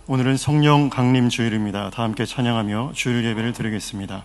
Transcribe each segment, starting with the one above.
오늘은 성령 강림 주일입니다. 다 함께 찬양하며 주일 예배를 드리겠습니다.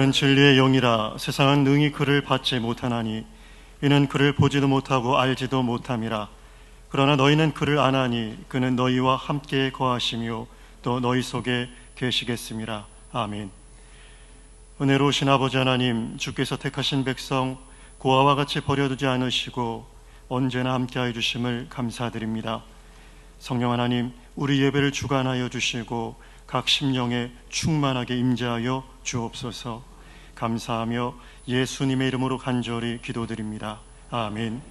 그는 진리의 영이라. 세상은 능히 그를 받지 못하나니 이는 그를 보지도 못하고 알지도 못함이라. 그러나 너희는 그를 아나니 그는 너희와 함께 거하시며 또 너희 속에 계시겠음이라. 아멘. 은혜로우신 아버지 하나님, 주께서 택하신 백성 고아와 같이 버려두지 않으시고 언제나 함께하여 주심을 감사드립니다. 성령 하나님, 우리 예배를 주관하여 주시고 각 심령에 충만하게 임재하여 주옵소서. 감사하며 예수님의 이름으로 간절히 기도드립니다. 아멘.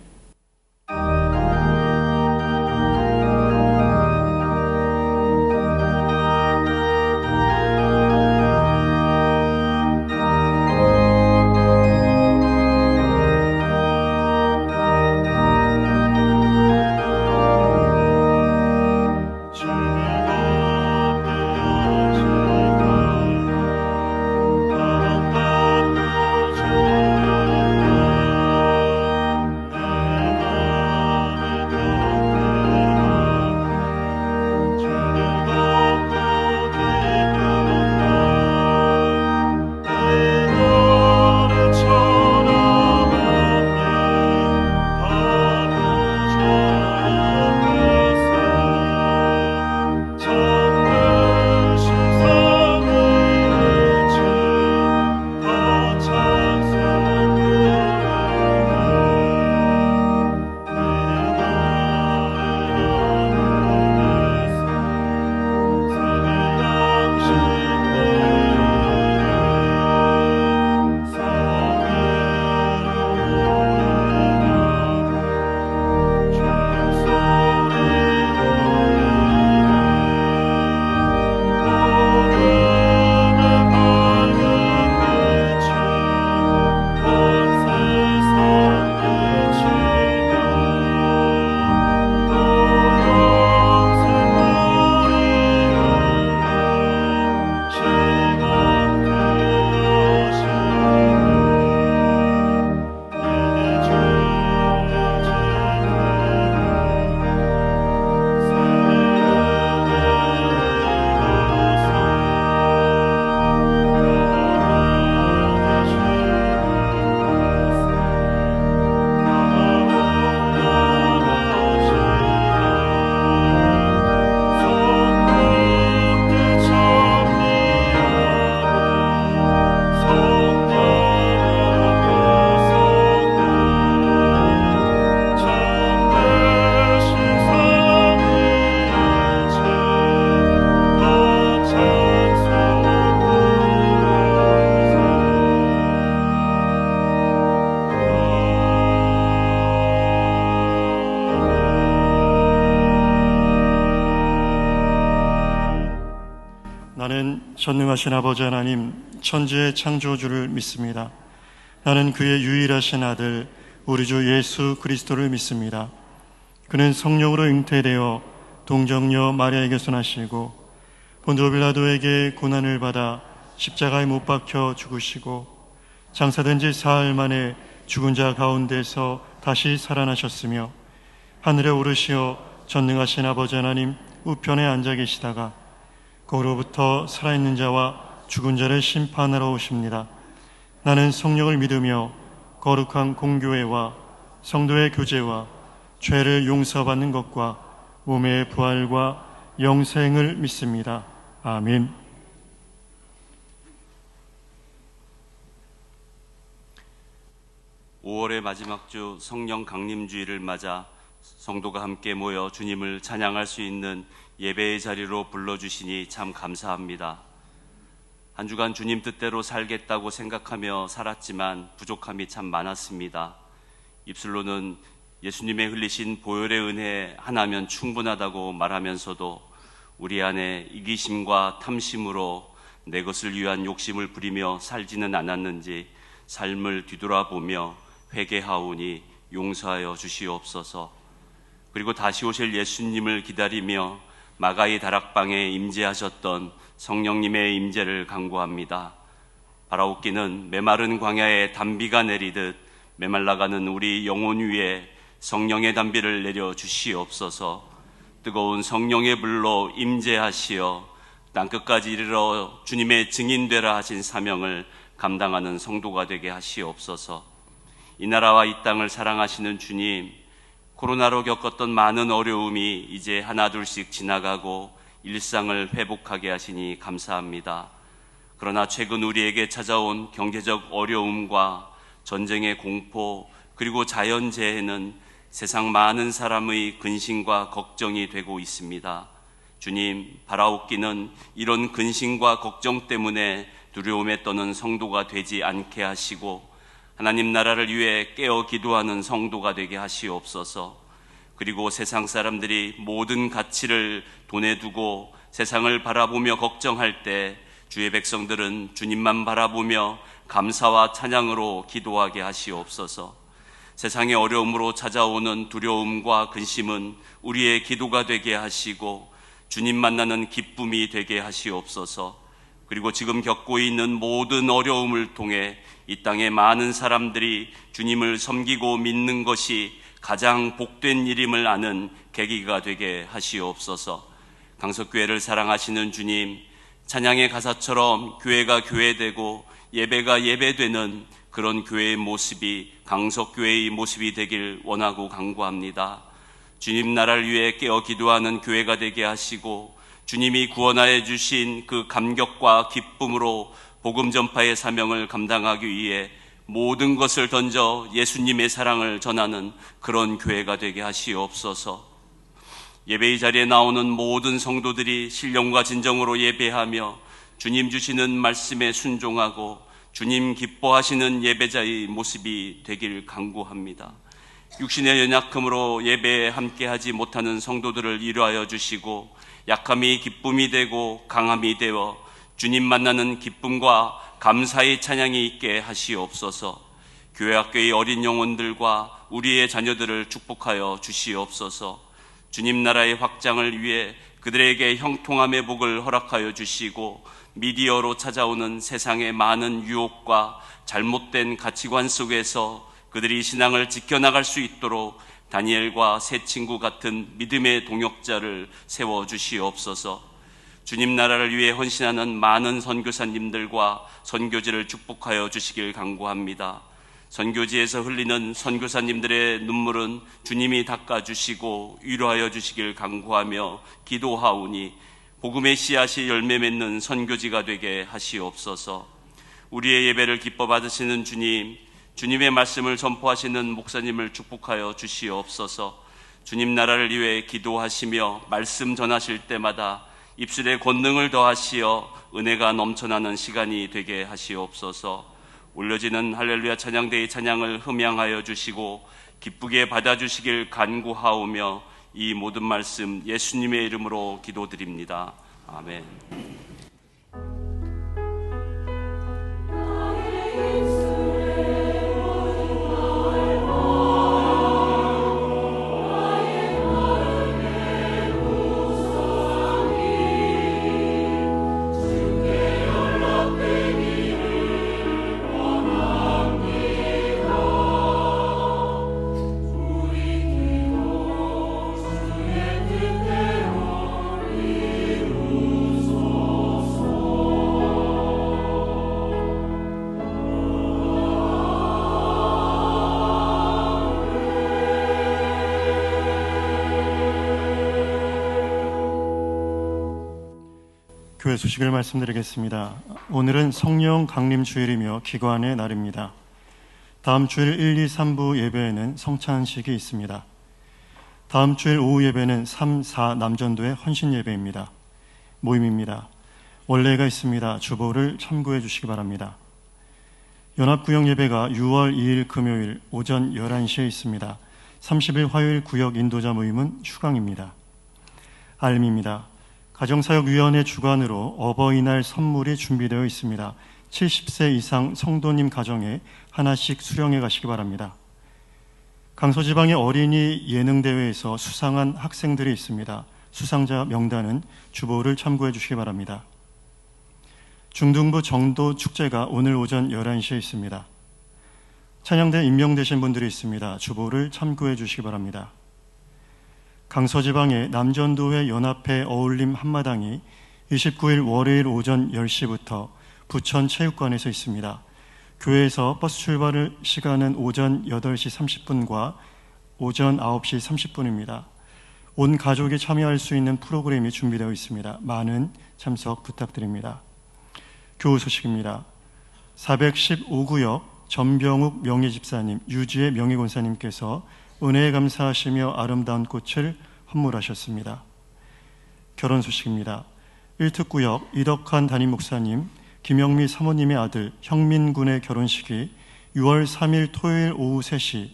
나는 전능하신 아버지 하나님, 천지의 창조주를 믿습니다. 나는 그의 유일하신 아들, 우리 주 예수 그리스도를 믿습니다. 그는 성령으로 잉태되어 동정녀 마리아에게서 나시고 본도 빌라도에게 고난을 받아 십자가에 못 박혀 죽으시고 장사된 지 사흘 만에 죽은 자 가운데서 다시 살아나셨으며 하늘에 오르시어 전능하신 아버지 하나님 우편에 앉아 계시다가 거기로부터 살아있는 자와 죽은 자를 심판하러 오십니다. 나는 성령을 믿으며 거룩한 공교회와 성도의 교제와 죄를 용서받는 것과 몸의 부활과 영생을 믿습니다. 아멘. (5월의) 마지막 주 성령 강림주일을 맞아 성도가 함께 모여 주님을 찬양할 수 있는 예배의 자리로 불러주시니 참 감사합니다. 한 주간 주님 뜻대로 살겠다고 생각하며 살았지만 부족함이 참 많았습니다. 입술로는 예수님의 흘리신 보혈의 은혜 하나면 충분하다고 말하면서도 우리 안에 이기심과 탐심으로 내 것을 위한 욕심을 부리며 살지는 않았는지 삶을 뒤돌아보며 회개하오니 용서하여 주시옵소서. 그리고 다시 오실 예수님을 기다리며 마가이 다락방에 임재하셨던 성령님의 임재를 간구합니다. 바라옵기는 메마른 광야에 단비가 내리듯 메말라가는 우리 영혼 위에 성령의 단비를 내려 주시옵소서. 뜨거운 성령의 불로 임재하시어 땅끝까지 이르러 주님의 증인되라 하신 사명을 감당하는 성도가 되게 하시옵소서. 이 나라와 이 땅을 사랑하시는 주님, 코로나로 겪었던 많은 어려움이 이제 하나둘씩 지나가고 일상을 회복하게 하시니 감사합니다. 그러나 최근 우리에게 찾아온 경제적 어려움과 전쟁의 공포 그리고 자연재해는 세상 많은 사람의 근심과 걱정이 되고 있습니다. 주님, 바라옵기는 이런 근심과 걱정 때문에 두려움에 떠는 성도가 되지 않게 하시고 하나님 나라를 위해 깨어 기도하는 성도가 되게 하시옵소서. 그리고 세상 사람들이 모든 가치를 돈에 두고 세상을 바라보며 걱정할 때 주의 백성들은 주님만 바라보며 감사와 찬양으로 기도하게 하시옵소서. 세상의 어려움으로 찾아오는 두려움과 근심은 우리의 기도가 되게 하시고 주님 만나는 기쁨이 되게 하시옵소서. 그리고 지금 겪고 있는 모든 어려움을 통해 이 땅의 많은 사람들이 주님을 섬기고 믿는 것이 가장 복된 일임을 아는 계기가 되게 하시옵소서. 강석교회를 사랑하시는 주님, 찬양의 가사처럼 교회가 교회되고 예배가 예배되는 그런 교회의 모습이 강석교회의 모습이 되길 원하고 간구합니다. 주님 나라를 위해 깨어 기도하는 교회가 되게 하시고 주님이 구원하여 주신 그 감격과 기쁨으로 복음 전파의 사명을 감당하기 위해 모든 것을 던져 예수님의 사랑을 전하는 그런 교회가 되게 하시옵소서. 예배의 자리에 나오는 모든 성도들이 신령과 진정으로 예배하며 주님 주시는 말씀에 순종하고 주님 기뻐하시는 예배자의 모습이 되길 간구합니다. 육신의 연약함으로 예배에 함께하지 못하는 성도들을 위로하여 주시고 약함이 기쁨이 되고 강함이 되어 주님 만나는 기쁨과 감사의 찬양이 있게 하시옵소서. 교회 학교의 어린 영혼들과 우리의 자녀들을 축복하여 주시옵소서. 주님 나라의 확장을 위해 그들에게 형통함의 복을 허락하여 주시고 미디어로 찾아오는 세상의 많은 유혹과 잘못된 가치관 속에서 그들이 신앙을 지켜나갈 수 있도록 다니엘과 새 친구 같은 믿음의 동역자를 세워주시옵소서. 주님 나라를 위해 헌신하는 많은 선교사님들과 선교지를 축복하여 주시길 간구합니다. 선교지에서 흘리는 선교사님들의 눈물은 주님이 닦아주시고 위로하여 주시길 간구하며 기도하오니 복음의 씨앗이 열매 맺는 선교지가 되게 하시옵소서. 우리의 예배를 기뻐 받으시는 주님, 주님의 말씀을 전포하시는 목사님을 축복하여 주시옵소서. 주님 나라를 위해 기도하시며 말씀 전하실 때마다 입술에 권능을 더하시어 은혜가 넘쳐나는 시간이 되게 하시옵소서. 올려지는 할렐루야 찬양대의 찬양을 흠양하여 주시고 기쁘게 받아주시길 간구하오며 이 모든 말씀 예수님의 이름으로 기도드립니다. 아멘. 교회 소식을 말씀드리겠습니다. 오늘은 성령 강림 주일이며 기관의 날입니다. 다음 주일 1, 2, 3부 예배에는 성찬식이 있습니다. 다음 주일 오후 예배는 3, 4 남전도의 헌신 예배입니다. 모임입니다. 원례가 있습니다. 주보를 참고해 주시기 바랍니다. 연합구역 예배가 6월 2일 금요일 오전 11시에 있습니다. 30일 화요일 구역 인도자 모임은 휴강입니다. 알림입니다. 가정사역위원회 주관으로 어버이날 선물이 준비되어 있습니다. 70세 이상 성도님 가정에 하나씩 수령해 가시기 바랍니다. 강서지방의 어린이 예능대회에서 수상한 학생들이 있습니다. 수상자 명단은 주보를 참고해 주시기 바랍니다. 중등부 정도 축제가 오늘 오전 11시에 있습니다. 찬양대 임명되신 분들이 있습니다. 주보를 참고해 주시기 바랍니다. 강서지방의 남전도회 연합회 어울림 한마당이 29일 월요일 오전 10시부터 부천 체육관에서 있습니다. 교회에서 버스 출발 시간은 오전 8시 30분과 오전 9시 30분입니다. 온 가족이 참여할 수 있는 프로그램이 준비되어 있습니다. 많은 참석 부탁드립니다. 교우 소식입니다. 415구역 전병욱 명예집사님, 유지의 명예권사님께서 은혜에 감사하시며 아름다운 꽃을 헌물하셨습니다. 결혼 소식입니다. 1특구역 이덕환 담임 목사님, 김영미 사모님의 아들 형민군의 결혼식이 6월 3일 토요일 오후 3시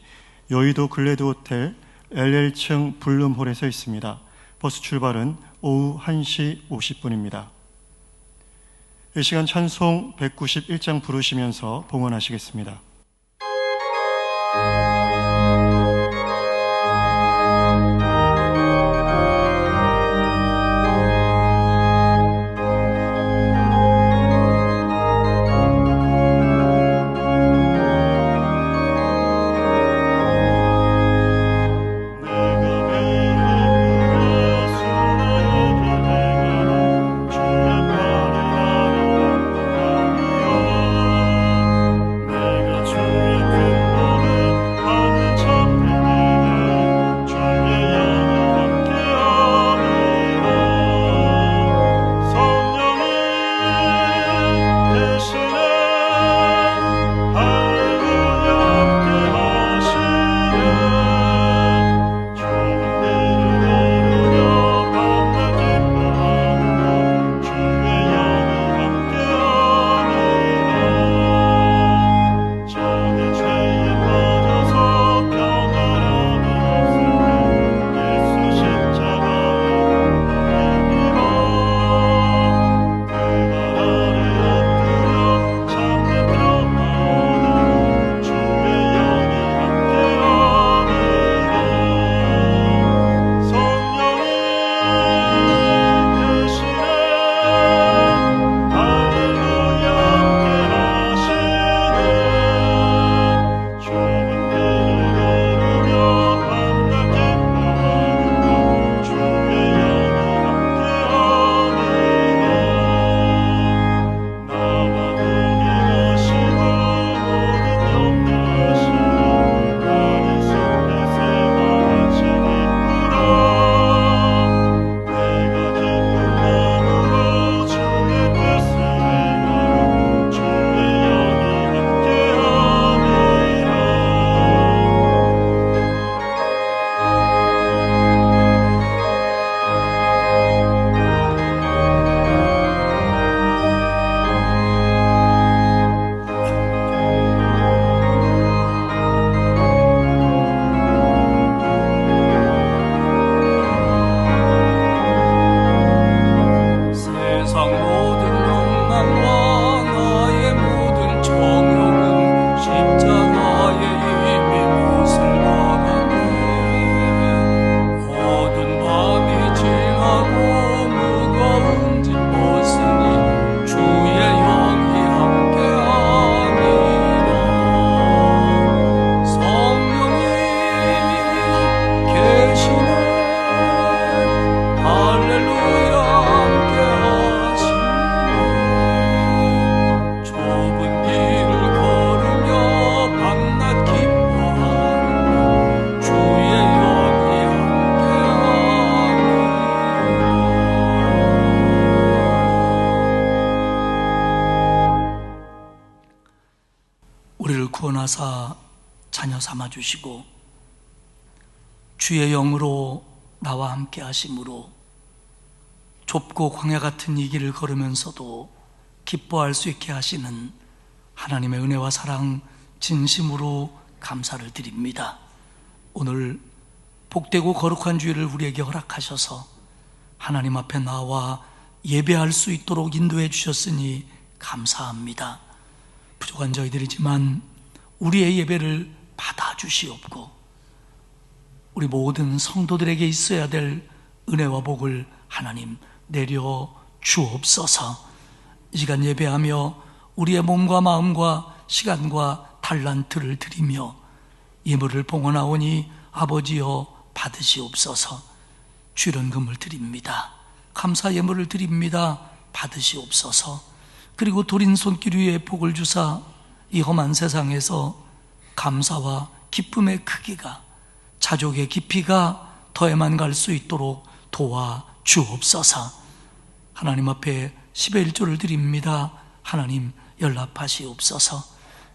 여의도 글래드 호텔 LL층 블룸홀에서 있습니다. 버스 출발은 오후 1시 50분입니다. 이 시간 찬송 191장 부르시면서 봉헌하시겠습니다. 내가 주의 큰 복을 사랑하사 자녀 삼아 주시고 주의 영으로 나와 함께 하심으로 좁고 광야 같은 이 길을 걸으면서도 기뻐할 수 있게 하시는 하나님의 은혜와 사랑 진심으로 감사를 드립니다. 오늘 복되고 거룩한 주일을 우리에게 허락하셔서 하나님 앞에 나와 예배할 수 있도록 인도해 주셨으니 감사합니다. 부족한 저희들이지만 우리의 예배를 받아주시옵고 우리 모든 성도들에게 있어야 될 은혜와 복을 하나님 내려 주옵소서. 이 시간 예배하며 우리의 몸과 마음과 시간과 달란트를 드리며 예물을 봉헌하오니 아버지여 받으시옵소서. 주련금을 드립니다. 감사 예물을 드립니다. 받으시옵소서. 그리고 돌인 손길 위에 복을 주사 이 험한 세상에서 감사와 기쁨의 크기가 자족의 깊이가 더해만 갈 수 있도록 도와 주옵소서. 하나님 앞에 10의 1조를 드립니다. 하나님 연락하시옵소서.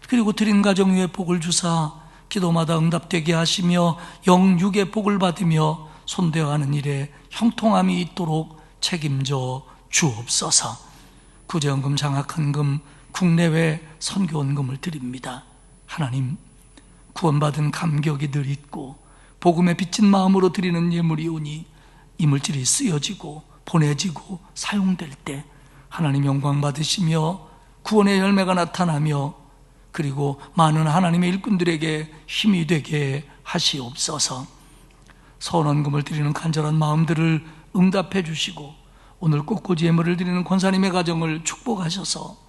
그리고 드린 가정 위에 복을 주사 기도마다 응답되게 하시며 영육의 복을 받으며 손대어하는 일에 형통함이 있도록 책임져 주옵소서. 구제헌금, 장학헌금, 국내외 선교헌금을 드립니다. 하나님, 구원받은 감격이 늘 있고 복음에 빚진 마음으로 드리는 예물이오니 이 물질이 쓰여지고 보내지고 사용될 때 하나님 영광 받으시며 구원의 열매가 나타나며 그리고 많은 하나님의 일꾼들에게 힘이 되게 하시옵소서. 선언금을 드리는 간절한 마음들을 응답해 주시고 오늘 꽃꽂이 예물을 드리는 권사님의 가정을 축복하셔서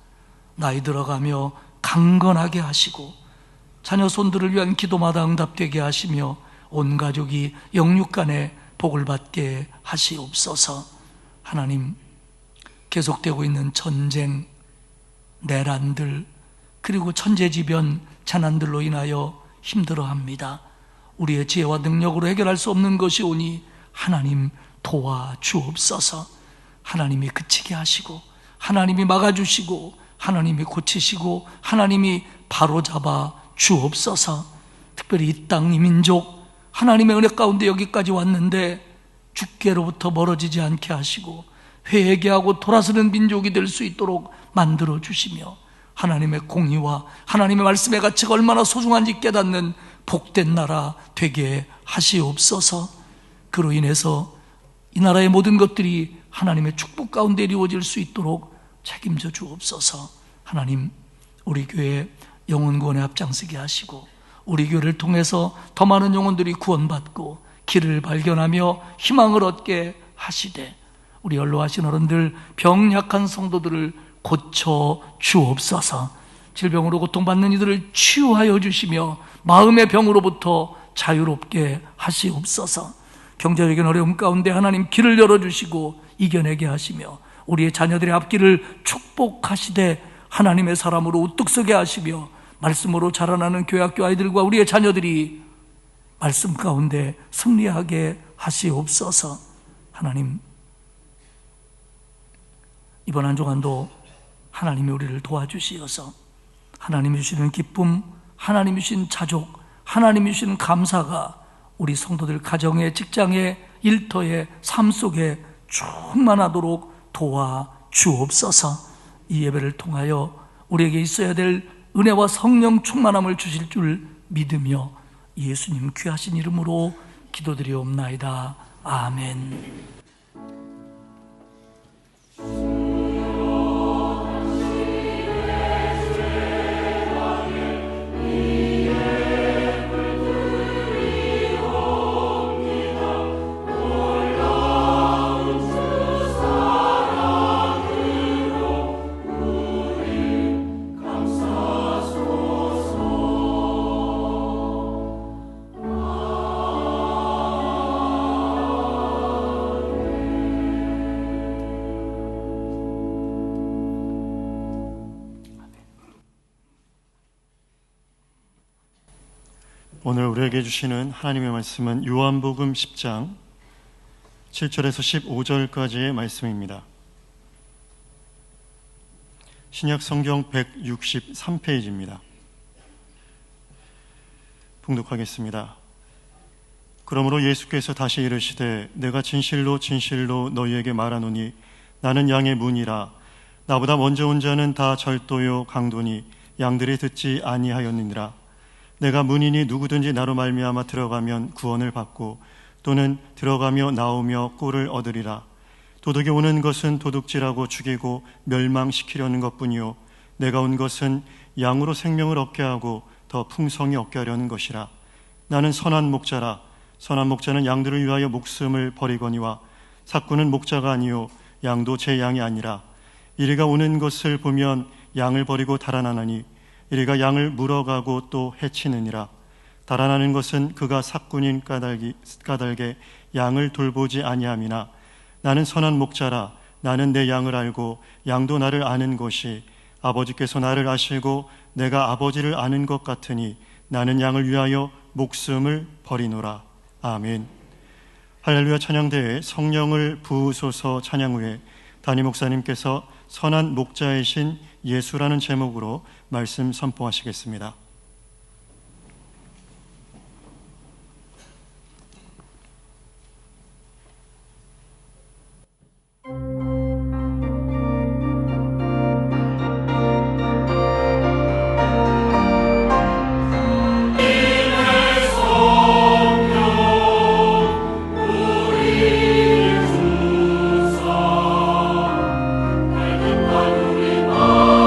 나이 들어가며 강건하게 하시고 자녀 손들을 위한 기도마다 응답되게 하시며 온 가족이 영육간에 복을 받게 하시옵소서. 하나님, 계속되고 있는 전쟁, 내란들 그리고 천재지변, 재난들로 인하여 힘들어합니다. 우리의 지혜와 능력으로 해결할 수 없는 것이 오니 하나님 도와주옵소서. 하나님이 그치게 하시고 하나님이 막아주시고 하나님이 고치시고 하나님이 바로잡아 주옵소서. 특별히 이 땅, 이 민족 하나님의 은혜 가운데 여기까지 왔는데 주께로부터 멀어지지 않게 하시고 회개하고 돌아서는 민족이 될 수 있도록 만들어 주시며 하나님의 공의와 하나님의 말씀의 가치가 얼마나 소중한지 깨닫는 복된 나라 되게 하시옵소서. 그로 인해서 이 나라의 모든 것들이 하나님의 축복 가운데 이루어질 수 있도록 책임져 주옵소서. 하나님, 우리 교회 영혼 구원에 앞장서게 하시고 우리 교회를 통해서 더 많은 영혼들이 구원받고 길을 발견하며 희망을 얻게 하시되 우리 연로하신 어른들, 병약한 성도들을 고쳐 주옵소서. 질병으로 고통받는 이들을 치유하여 주시며 마음의 병으로부터 자유롭게 하시옵소서. 경제적인 어려움 가운데 하나님 길을 열어주시고 이겨내게 하시며 우리의 자녀들의 앞길을 축복하시되 하나님의 사람으로 우뚝 서게 하시며 말씀으로 자라나는 교회학교 아이들과 우리의 자녀들이 말씀 가운데 승리하게 하시옵소서. 하나님, 이번 한 주간도 하나님이 우리를 도와주시어서 하나님이 주시는 기쁨, 하나님이 주신 자족, 하나님이 주시는 감사가 우리 성도들 가정에, 직장에, 일터에, 삶 속에 충만하도록 도와주옵소서. 이 예배를 통하여 우리에게 있어야 될 은혜와 성령 충만함을 주실 줄 믿으며 예수님 귀하신 이름으로 기도드리옵나이다. 아멘. 오늘 우리에게 주시는 하나님의 말씀은 요한복음 10장 7절에서 15절까지의 말씀입니다. 신약 성경 163페이지입니다. 봉독하겠습니다. 그러므로 예수께서 다시 이르시되 내가 진실로 진실로 너희에게 말하노니 나는 양의 문이라. 나보다 먼저 온 자는 다 절도요 강도니 양들이 듣지 아니하였느니라. 내가 문이니 누구든지 나로 말미암아 들어가면 구원을 받고 또는 들어가며 나오며 꼴을 얻으리라. 도둑이 오는 것은 도둑질하고 죽이고 멸망시키려는 것뿐이요 내가 온 것은 양으로 생명을 얻게 하고 더 풍성히 얻게 하려는 것이라. 나는 선한 목자라. 선한 목자는 양들을 위하여 목숨을 버리거니와 삭구는 목자가 아니요 양도 제 양이 아니라. 이리가 오는 것을 보면 양을 버리고 달아나나니 이리가 양을 물어가고 또 해치느니라. 달아나는 것은 그가 삭군인 까닭에 양을 돌보지 아니함이나 나는 선한 목자라. 나는 내 양을 알고 양도 나를 아는 것이 아버지께서 나를 아시고 내가 아버지를 아는 것 같으니 나는 양을 위하여 목숨을 버리노라. 아멘. 할렐루야 찬양대에 성령을 부으소서 찬양 후에 담임 목사님께서 선한 목자이신 예수라는 제목으로 말씀 선포하시겠습니다. 우리 마음에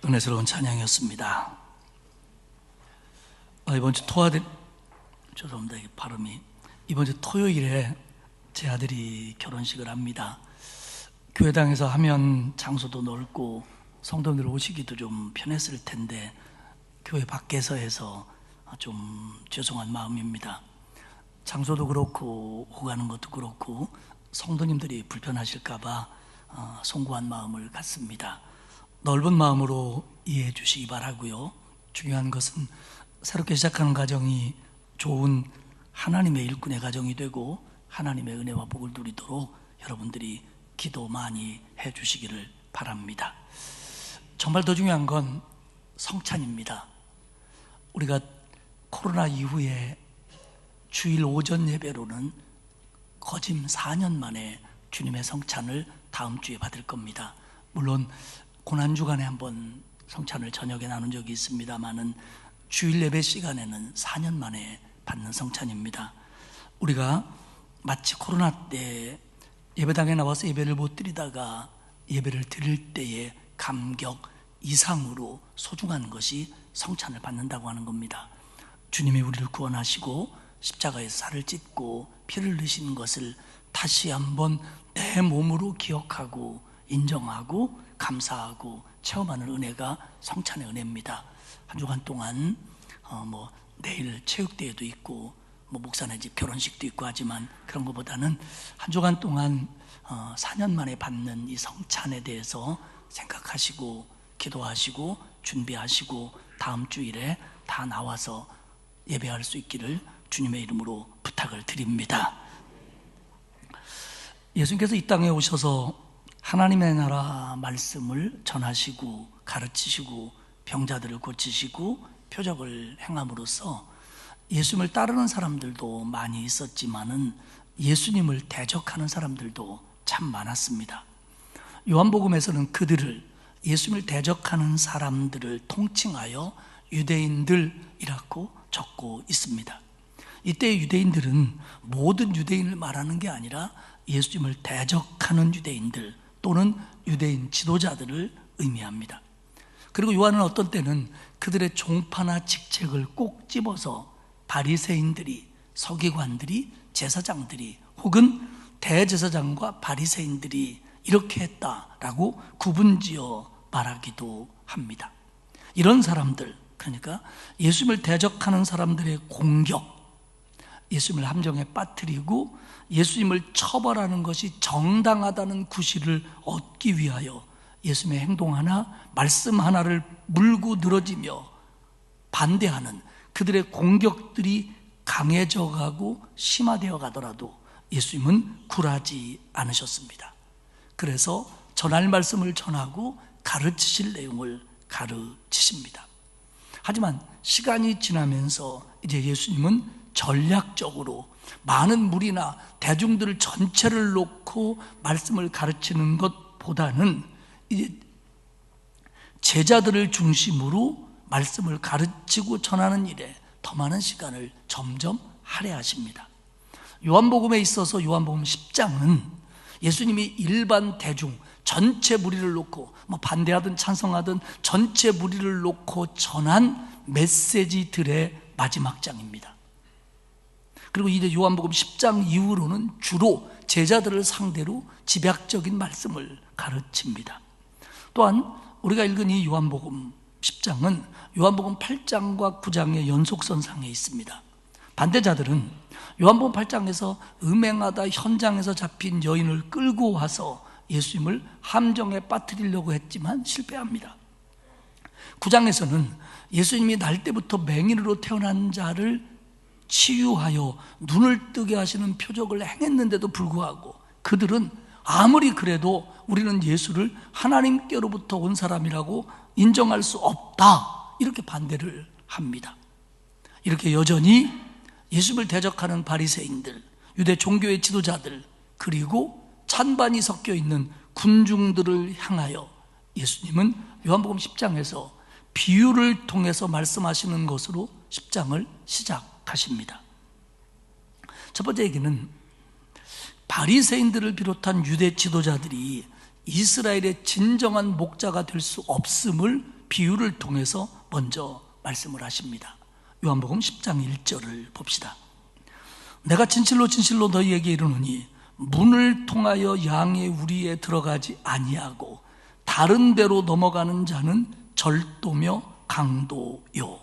은혜스러운 찬양이었습니다. 이번 주 죄송합니다. 이게 발음이. 이번 주 토요일에 제 아들이 결혼식을 합니다. 교회당에서 하면 장소도 넓고 성도들 오시기도 좀 편했을 텐데 교회 밖에서 해서 좀 죄송한 마음입니다. 장소도 그렇고 오가는 것도 그렇고 성도님들이 불편하실까봐 송구한 마음을 갖습니다. 넓은 마음으로 이해해 주시기 바라고요. 중요한 것은 새롭게 시작하는 가정이 좋은 하나님의 일꾼의 가정이 되고 하나님의 은혜와 복을 누리도록 여러분들이 기도 많이 해 주시기를 바랍니다. 정말 더 중요한 건 성찬입니다. 우리가 코로나 이후에 주일 오전 예배로는 거짐 4년 만에 주님의 성찬을 다음 주에 받을 겁니다. 물론 고난주간에 한번 성찬을 저녁에 나눈 적이 있습니다만은 주일 예배 시간에는 4년 만에 받는 성찬입니다. 우리가 마치 코로나 때 예배당에 나와서 예배를 못 드리다가 예배를 드릴 때의 감격 이상으로 소중한 것이 성찬을 받는다고 하는 겁니다. 주님이 우리를 구원하시고 십자가에서 살을 찢고 피를 흘리신 것을 다시 한번 내 몸으로 기억하고 인정하고 감사하고 체험하는 은혜가 성찬의 은혜입니다. 한 주간 동안 내일 체육대회도 있고 목사네 집 결혼식도 있고 하지만 그런 것보다는 한 주간 동안 4년 만에 받는 이 성찬에 대해서 생각하시고 기도하시고 준비하시고 다음 주일에 다 나와서 예배할 수 있기를 주님의 이름으로 부탁을 드립니다. 예수님께서 이 땅에 오셔서 하나님의 나라 말씀을 전하시고 가르치시고 병자들을 고치시고 표적을 행함으로써 예수님을 따르는 사람들도 많이 있었지만은 예수님을 대적하는 사람들도 참 많았습니다. 요한복음에서는 그들을 예수님을 대적하는 사람들을 통칭하여 유대인들이라고 적고 있습니다. 이때 유대인들은 모든 유대인을 말하는 게 아니라 예수님을 대적하는 유대인들 또는 유대인 지도자들을 의미합니다. 그리고 요한은 어떤 때는 그들의 종파나 직책을 꼭 집어서 바리새인들이, 서기관들이, 제사장들이 혹은 대제사장과 바리새인들이 이렇게 했다라고 구분지어 말하기도 합니다. 이런 사람들, 그러니까 예수님을 대적하는 사람들의 공격, 예수님을 함정에 빠뜨리고 예수님을 처벌하는 것이 정당하다는 구실을 얻기 위하여 예수님의 행동 하나, 말씀 하나를 물고 늘어지며 반대하는 그들의 공격들이 강해져 가고 심화되어 가더라도 예수님은 굴하지 않으셨습니다. 그래서 전할 말씀을 전하고 가르치실 내용을 가르치십니다. 하지만 시간이 지나면서 이제 예수님은 전략적으로 많은 무리나 대중들 전체를 놓고 말씀을 가르치는 것보다는 이제 제자들을 중심으로 말씀을 가르치고 전하는 일에 더 많은 시간을 점점 할애하십니다. 요한복음에 있어서 요한복음 10장은 예수님이 일반 대중 전체 무리를 놓고 반대하든 찬성하든 전체 무리를 놓고 전한 메시지들의 마지막 장입니다. 그리고 이제 요한복음 10장 이후로는 주로 제자들을 상대로 집약적인 말씀을 가르칩니다. 또한 우리가 읽은 이 요한복음 10장은 요한복음 8장과 9장의 연속선상에 있습니다. 반대자들은 요한복음 8장에서 음행하다 현장에서 잡힌 여인을 끌고 와서 예수님을 함정에 빠뜨리려고 했지만 실패합니다. 9장에서는 예수님이 날 때부터 맹인으로 태어난 자를 치유하여 눈을 뜨게 하시는 표적을 행했는데도 불구하고 그들은 아무리 그래도 우리는 예수를 하나님께로부터 온 사람이라고 인정할 수 없다, 이렇게 반대를 합니다. 이렇게 여전히 예수를 대적하는 바리새인들, 유대 종교의 지도자들, 그리고 찬반이 섞여 있는 군중들을 향하여 예수님은 요한복음 10장에서 비유를 통해서 말씀하시는 것으로 10장을 시작하십니다. 첫 번째 얘기는 바리새인들을 비롯한 유대 지도자들이 이스라엘의 진정한 목자가 될 수 없음을 비유를 통해서 먼저 말씀을 하십니다. 요한복음 10장 1절을 봅시다. 내가 진실로 진실로 너희에게 이르노니 문을 통하여 양의 우리에 들어가지 아니하고 다른 데로 넘어가는 자는 절도며 강도요.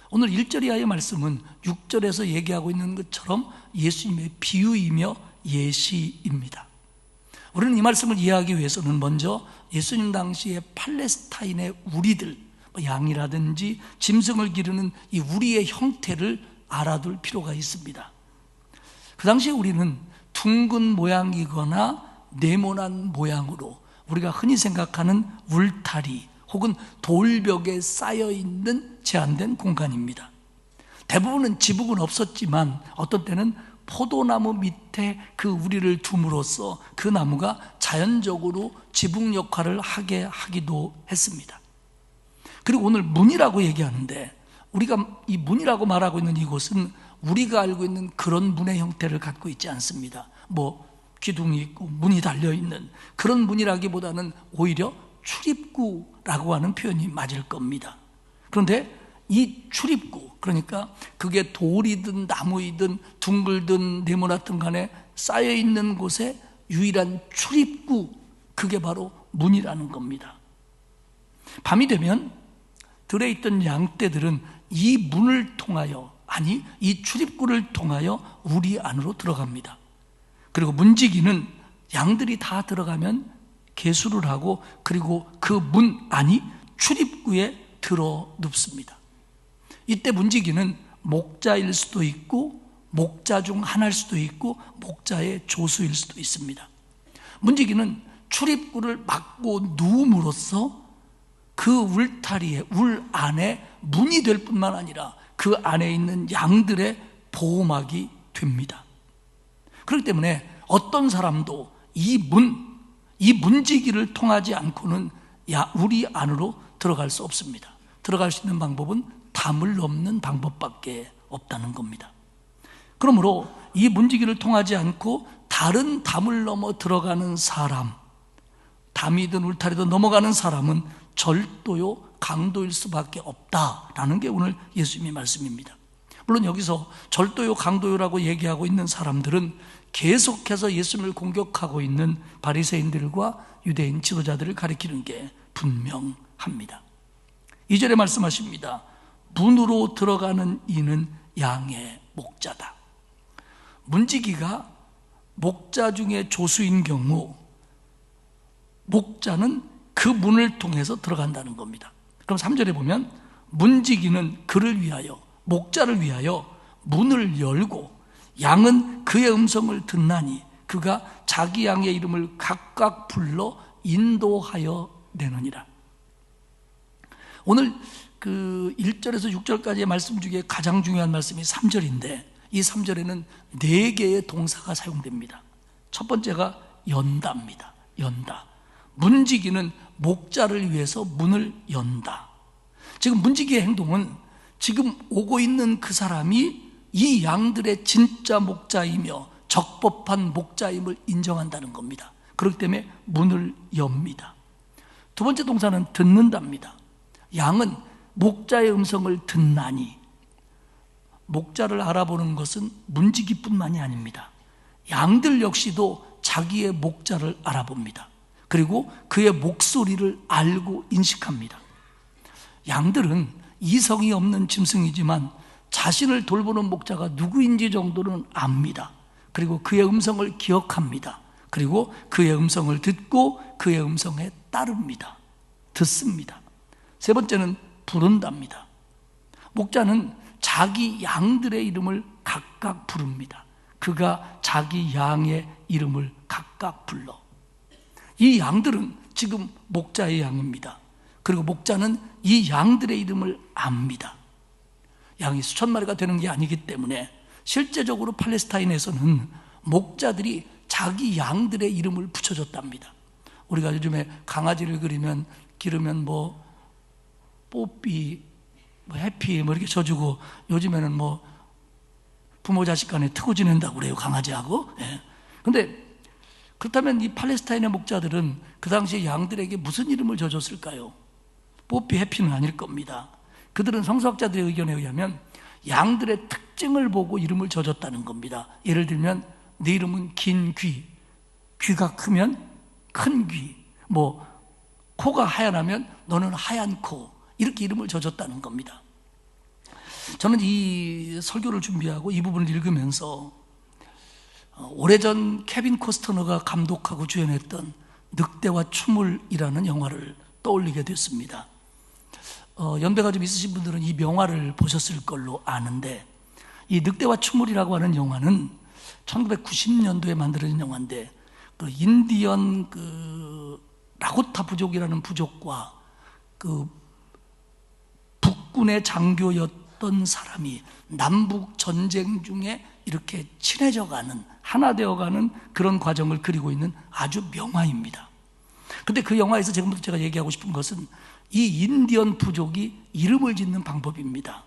오늘 1절 이하의 말씀은 6절에서 얘기하고 있는 것처럼 예수님의 비유이며 예시입니다. 우리는 이 말씀을 이해하기 위해서는 먼저 예수님 당시에 팔레스타인의 우리들, 양이라든지 짐승을 기르는 이 우리의 형태를 알아둘 필요가 있습니다. 그 당시에 우리는 둥근 모양이거나 네모난 모양으로 우리가 흔히 생각하는 울타리 혹은 돌벽에 쌓여있는 제한된 공간입니다. 대부분은 지붕은 없었지만 어떤 때는 포도나무 밑에 그 우리를 둠으로써 그 나무가 자연적으로 지붕 역할을 하게 하기도 했습니다. 그리고 오늘 문이라고 얘기하는데 우리가 이 문이라고 말하고 있는 이곳은 우리가 알고 있는 그런 문의 형태를 갖고 있지 않습니다. 기둥이 있고 문이 달려있는 그런 문이라기보다는 오히려 출입구라고 하는 표현이 맞을 겁니다. 그런데 이 출입구, 그러니까 그게 돌이든 나무이든 둥글든 네모났든 간에 쌓여있는 곳에 유일한 출입구, 그게 바로 문이라는 겁니다. 밤이 되면 들에 있던 양떼들은 이 문을 통하여, 아니 이 출입구를 통하여 우리 안으로 들어갑니다. 그리고 문지기는 양들이 다 들어가면 개수를 하고 그리고 그 문, 아니 출입구에 들어 눕습니다. 이때 문지기는 목자일 수도 있고 목자 중 하나일 수도 있고 목자의 조수일 수도 있습니다. 문지기는 출입구를 막고 누움으로써 그 울타리에, 울 안에 문이 될 뿐만 아니라 그 안에 있는 양들의 보호막이 됩니다. 그렇기 때문에 어떤 사람도 이 문지기를 통하지 않고는 우리 안으로 들어갈 수 없습니다. 들어갈 수 있는 방법은 담을 넘는 방법밖에 없다는 겁니다. 그러므로 이 문지기를 통하지 않고 다른 담을 넘어 들어가는 사람, 담이든 울타리든 넘어가는 사람은 절도요 강도일 수밖에 없다라는 게 오늘 예수님의 말씀입니다. 물론 여기서 절도요 강도요라고 얘기하고 있는 사람들은 계속해서 예수님을 공격하고 있는 바리새인들과 유대인 지도자들을 가리키는 게 분명합니다. 2절에 말씀하십니다. 문으로 들어가는 이는 양의 목자다. 문지기가 목자 중에 조수인 경우 목자는 그 문을 통해서 들어간다는 겁니다. 그럼 3절에 보면 문지기는 그를 위하여, 목자를 위하여 문을 열고 양은 그의 음성을 듣나니 그가 자기 양의 이름을 각각 불러 인도하여 내느니라. 오늘 그 1절에서 6절까지의 말씀 중에 가장 중요한 말씀이 3절인데 이 3절에는 4개의 동사가 사용됩니다. 첫 번째가 연다입니다. 연다. 문지기는 목자를 위해서 문을 연다. 지금 문지기의 행동은 지금 오고 있는 그 사람이 이 양들의 진짜 목자이며 적법한 목자임을 인정한다는 겁니다. 그렇기 때문에 문을 엽니다. 두 번째 동사는 듣는답니다. 양은 목자의 음성을 듣나니, 목자를 알아보는 것은 문지기뿐만이 아닙니다. 양들 역시도 자기의 목자를 알아봅니다. 그리고 그의 목소리를 알고 인식합니다. 양들은 이성이 없는 짐승이지만 자신을 돌보는 목자가 누구인지 정도는 압니다. 그리고 그의 음성을 기억합니다. 그리고 그의 음성을 듣고 그의 음성에 따릅니다. 듣습니다. 세 번째는 부른답니다. 목자는 자기 양들의 이름을 각각 부릅니다. 그가 자기 양의 이름을 각각 불러. 이 양들은 지금 목자의 양입니다. 그리고 목자는 이 양들의 이름을 압니다. 양이 수천 마리가 되는 게 아니기 때문에 실제적으로 팔레스타인에서는 목자들이 자기 양들의 이름을 붙여줬답니다. 우리가 요즘에 강아지를 기르면 뽀삐, 해피 이렇게 줘주고, 요즘에는 부모 자식 간에 트고 지낸다고 그래요, 강아지하고. 예. 근데 그렇다면 이 팔레스타인의 목자들은 그 당시에 양들에게 무슨 이름을 져줬을까요? 뽀삐 해피는 아닐 겁니다. 그들은 성서학자들의 의견에 의하면 양들의 특징을 보고 이름을 져줬다는 겁니다. 예를 들면 네 이름은 긴 귀, 귀가 크면 큰 귀, 뭐 코가 하얀하면 너는 하얀 코, 이렇게 이름을 져줬다는 겁니다. 저는 이 설교를 준비하고 이 부분을 읽으면서 오래전 케빈 코스터너가 감독하고 주연했던 늑대와 추물이라는 영화를 떠올리게 됐습니다. 연배가 좀 있으신 분들은 이 명화를 보셨을 걸로 아는데, 이 늑대와 추물이라고 하는 영화는 1990년도에 만들어진 영화인데, 그 인디언 라고타 부족이라는 부족과 그 북군의 장교였던 사람이 남북 전쟁 중에 이렇게 친해져가는, 하나 되어가는 그런 과정을 그리고 있는 아주 명화입니다. 근데 그 영화에서 지금부터 제가 얘기하고 싶은 것은 이 인디언 부족이 이름을 짓는 방법입니다.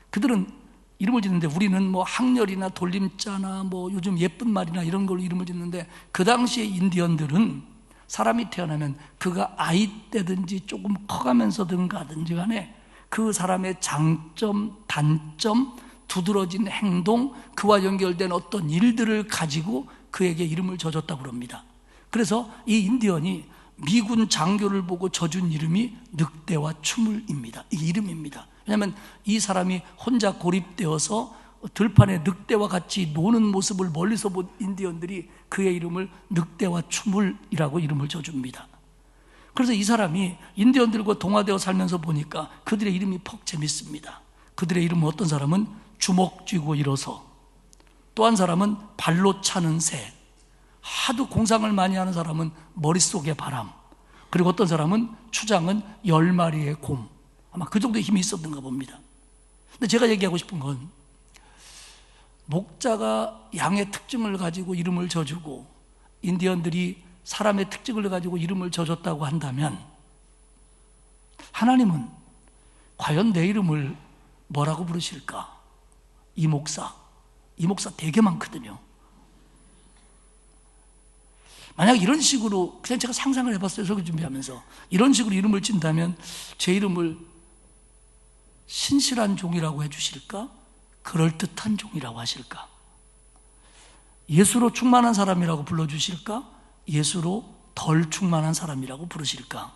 그들은 이름을 짓는데, 우리는 뭐 학렬이나 돌림자나 뭐 요즘 예쁜 말이나 이런 걸로 이름을 짓는데, 그 당시에 인디언들은 사람이 태어나면 그가 아이 때든지 조금 커가면서든 가든지 간에 그 사람의 장점, 단점, 두드러진 행동, 그와 연결된 어떤 일들을 가지고 그에게 이름을 져줬다고 합니다. 그래서 이 인디언이 미군 장교를 보고 져준 이름이 늑대와 추물입니다. 이게 이름입니다. 왜냐하면 이 사람이 혼자 고립되어서 들판에 늑대와 같이 노는 모습을 멀리서 본 인디언들이 그의 이름을 늑대와 추물이라고 이름을 져줍니다. 그래서 이 사람이 인디언들과 동화되어 살면서 보니까 그들의 이름이 퍽 재밌습니다. 그들의 이름은, 어떤 사람은 주먹 쥐고 일어서, 또 한 사람은 발로 차는 새, 하도 공상을 많이 하는 사람은 머릿속의 바람, 그리고 어떤 사람은, 추장은 10마리의 곰. 아마 그 정도의 힘이 있었던가 봅니다. 근데 제가 얘기하고 싶은 건, 목자가 양의 특징을 가지고 이름을 져주고 인디언들이 사람의 특징을 가지고 이름을 져줬다고 한다면, 하나님은 과연 내 이름을 뭐라고 부르실까? 이 목사 되게 많거든요. 만약 이런 식으로, 그냥 제가 상상을 해봤어요. 설교 준비하면서 이런 식으로 이름을 짓다면 제 이름을 신실한 종이라고 해주실까? 그럴듯한 종이라고 하실까? 예수로 충만한 사람이라고 불러주실까? 예수로 덜 충만한 사람이라고 부르실까?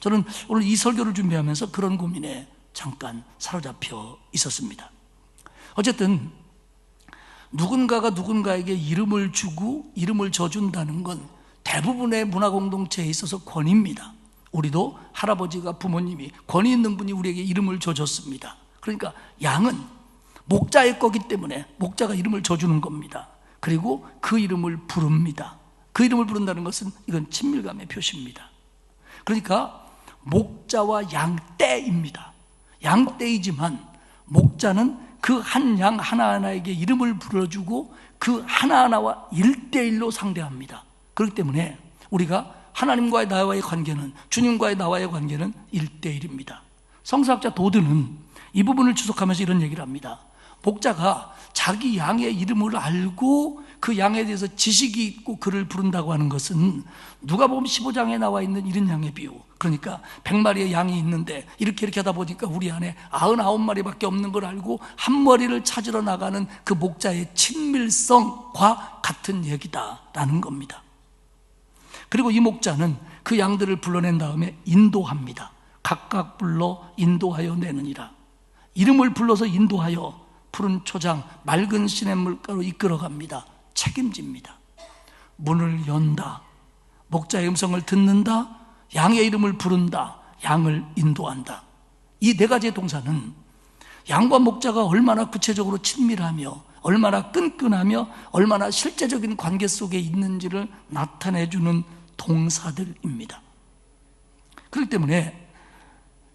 저는 오늘 이 설교를 준비하면서 그런 고민에 잠깐 사로잡혀 있었습니다. 어쨌든 누군가가 누군가에게 이름을 주고 이름을 져준다는 건 대부분의 문화 공동체에 있어서 권위입니다. 우리도 할아버지가, 부모님이, 권위 있는 분이 우리에게 이름을 져줬습니다. 그러니까 양은 목자의 거기 때문에 목자가 이름을 져주는 겁니다. 그리고 그 이름을 부릅니다. 그 이름을 부른다는 것은 이건 친밀감의 표시입니다. 그러니까 목자와 양떼입니다. 양떼이지만 목자는 그 한 양 하나하나에게 이름을 불러주고 그 하나하나와 1대1로 상대합니다. 그렇기 때문에 우리가 하나님과의 나와의 관계는, 주님과의 나와의 관계는 1대1입니다. 성서학자 도드는 이 부분을 추석하면서 이런 얘기를 합니다. 목자가 자기 양의 이름을 알고 그 양에 대해서 지식이 있고 그를 부른다고 하는 것은 누가복음 15장에 나와 있는 이런 양의 비유, 그러니까 100마리의 양이 있는데 이렇게 하다 보니까 우리 안에 99마리밖에 없는 걸 알고 한 마리를 찾으러 나가는 그 목자의 친밀성과 같은 얘기다라는 겁니다. 그리고 이 목자는 그 양들을 불러낸 다음에 인도합니다. 각각 불러 인도하여 내느니라. 이름을 불러서 인도하여 푸른 초장, 맑은 시냇물가로 이끌어갑니다. 책임집니다. 문을 연다, 목자의 음성을 듣는다, 양의 이름을 부른다, 양을 인도한다. 이 네 가지의 동사는 양과 목자가 얼마나 구체적으로 친밀하며 얼마나 끈끈하며 얼마나 실제적인 관계 속에 있는지를 나타내주는 동사들입니다. 그렇기 때문에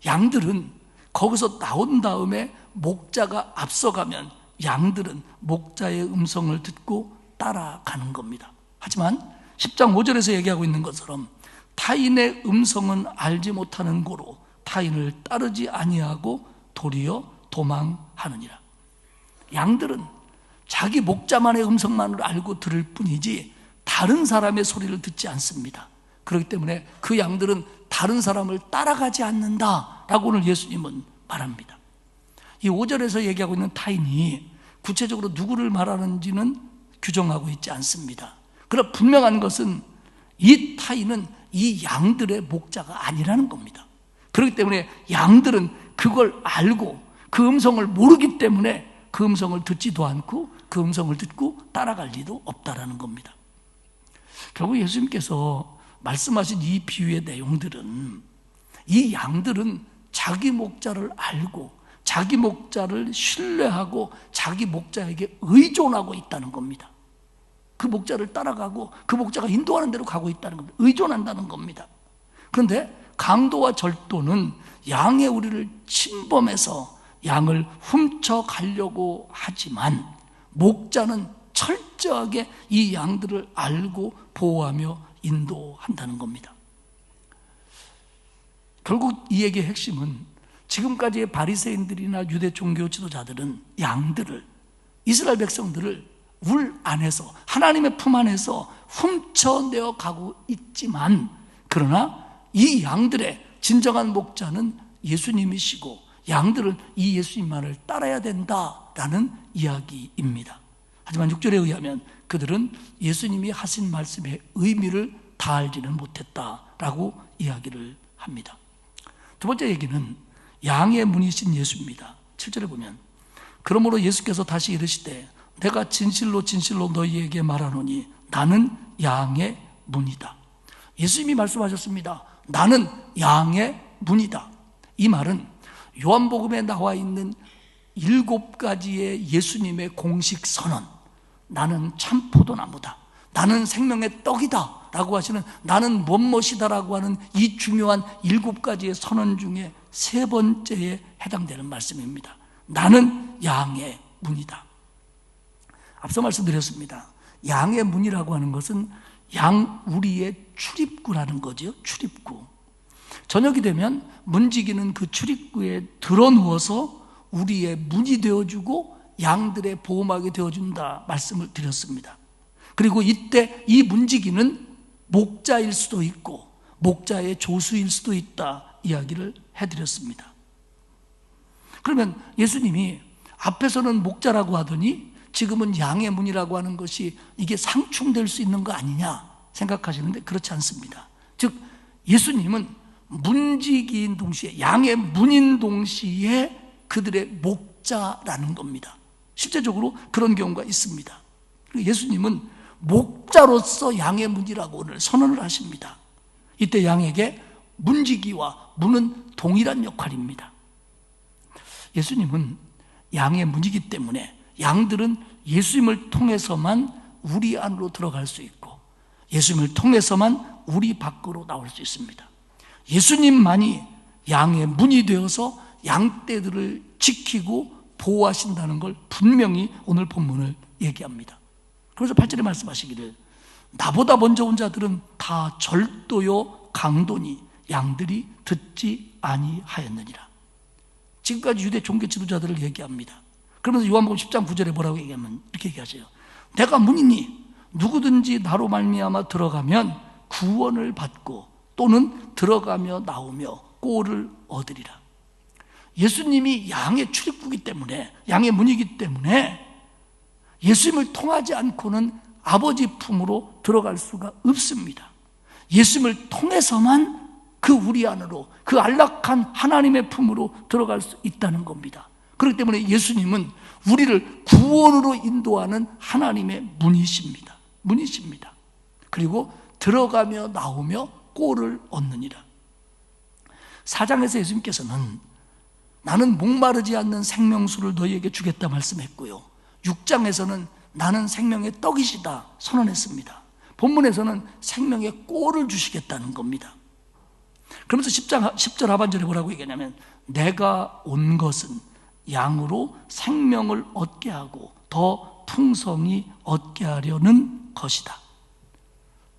양들은 거기서 나온 다음에 목자가 앞서가면 양들은 목자의 음성을 듣고 따라가는 겁니다. 하지만 10장 5절에서 얘기하고 있는 것처럼 타인의 음성은 알지 못하는 고로 타인을 따르지 아니하고 도리어 도망하느니라. 양들은 자기 목자만의 음성만을 알고 들을 뿐이지 다른 사람의 소리를 듣지 않습니다. 그렇기 때문에 그 양들은 다른 사람을 따라가지 않는다라고 오늘 예수님은 말합니다. 이 5절에서 얘기하고 있는 타인이 구체적으로 누구를 말하는지는 규정하고 있지 않습니다. 그러나 분명한 것은 이 타인은 이 양들의 목자가 아니라는 겁니다. 그렇기 때문에 양들은 그걸 알고 그 음성을 모르기 때문에 그 음성을 듣지도 않고 그 음성을 듣고 따라갈 리도 없다라는 겁니다. 결국 예수님께서 말씀하신 이 비유의 내용들은 이 양들은 자기 목자를 알고 자기 목자를 신뢰하고 자기 목자에게 의존하고 있다는 겁니다. 그 목자를 따라가고 그 목자가 인도하는 대로 가고 있다는 겁니다. 의존한다는 겁니다. 그런데 강도와 절도는 양의 우리를 침범해서 양을 훔쳐가려고 하지만 목자는 철저하게 이 양들을 알고 보호하며 인도한다는 겁니다. 결국 이 얘기의 핵심은 지금까지의 바리새인들이나 유대 종교 지도자들은 양들을, 이스라엘 백성들을 울 안에서, 하나님의 품 안에서 훔쳐내어 가고 있지만, 그러나 이 양들의 진정한 목자는 예수님이시고 양들은 이 예수님만을 따라야 된다라는 이야기입니다. 하지만 6절에 의하면 그들은 예수님이 하신 말씀의 의미를 다 알지는 못했다라고 이야기를 합니다. 두 번째 얘기는 양의 문이신 예수입니다. 7절에 보면 그러므로 예수께서 다시 이르시되 내가 진실로 진실로 너희에게 말하노니 나는 양의 문이다. 예수님이 말씀하셨습니다. 나는 양의 문이다. 이 말은 요한복음에 나와 있는 7가지의 예수님의 공식 선언, 나는 참 포도나무다, 나는 생명의 떡이다 라고 하시는 나는 무엇이다 라고 하는 이 중요한 7가지의 선언 중에 3번째에 해당되는 말씀입니다. 나는 양의 문이다. 앞서 말씀드렸습니다. 양의 문이라고 하는 것은 양 우리의 출입구라는 거죠. 출입구. 저녁이 되면 문지기는 그 출입구에 들어누워서 우리의 문이 되어주고 양들의 보호막이 되어준다 말씀을 드렸습니다. 그리고 이때 이 문지기는 목자일 수도 있고 목자의 조수일 수도 있다 이야기를 해드렸습니다. 그러면 예수님이 앞에서는 목자라고 하더니 지금은 양의 문이라고 하는 것이 이게 상충될 수 있는 거 아니냐 생각하시는데 그렇지 않습니다. 즉 예수님은 문지기인 동시에 양의 문인 동시에 그들의 목자라는 겁니다. 실제적으로 그런 경우가 있습니다. 예수님은 목자로서 양의 문이라고 오늘 선언을 하십니다. 이때 양에게 문지기와 문은 동일한 역할입니다. 예수님은 양의 문이기 때문에 양들은 예수님을 통해서만 우리 안으로 들어갈 수 있고 예수님을 통해서만 우리 밖으로 나올 수 있습니다. 예수님만이 양의 문이 되어서 양떼들을 지키고 보호하신다는 걸 분명히 오늘 본문을 얘기합니다. 그래서 8절에 말씀하시기를 나보다 먼저 온 자들은 다 절도요 강도니 양들이 듣지 아니하였느니라. 지금까지 유대 종교 지도자들을 얘기합니다. 그러면서 요한복음 10장 9절에 뭐라고 얘기하면 이렇게 얘기하세요. 내가 문이니 누구든지 나로 말미암아 들어가면 구원을 받고 또는 들어가며 나오며 꼴을 얻으리라. 예수님이 양의 출입구이기 때문에 양의 문이기 때문에 예수님을 통하지 않고는 아버지 품으로 들어갈 수가 없습니다. 예수님을 통해서만 그 우리 안으로 그 안락한 하나님의 품으로 들어갈 수 있다는 겁니다. 그렇기 때문에 예수님은 우리를 구원으로 인도하는 하나님의 문이십니다. 문이십니다. 그리고 들어가며 나오며 꼴을 얻느니라. 4장에서 예수님께서는 나는 목마르지 않는 생명수를 너희에게 주겠다 말씀했고요. 6장에서는 나는 생명의 떡이시다 선언했습니다. 본문에서는 생명의 꼴을 주시겠다는 겁니다. 그러면서 10절 하반절에 뭐라고 얘기하냐면 내가 온 것은 양으로 생명을 얻게 하고 더 풍성히 얻게 하려는 것이다.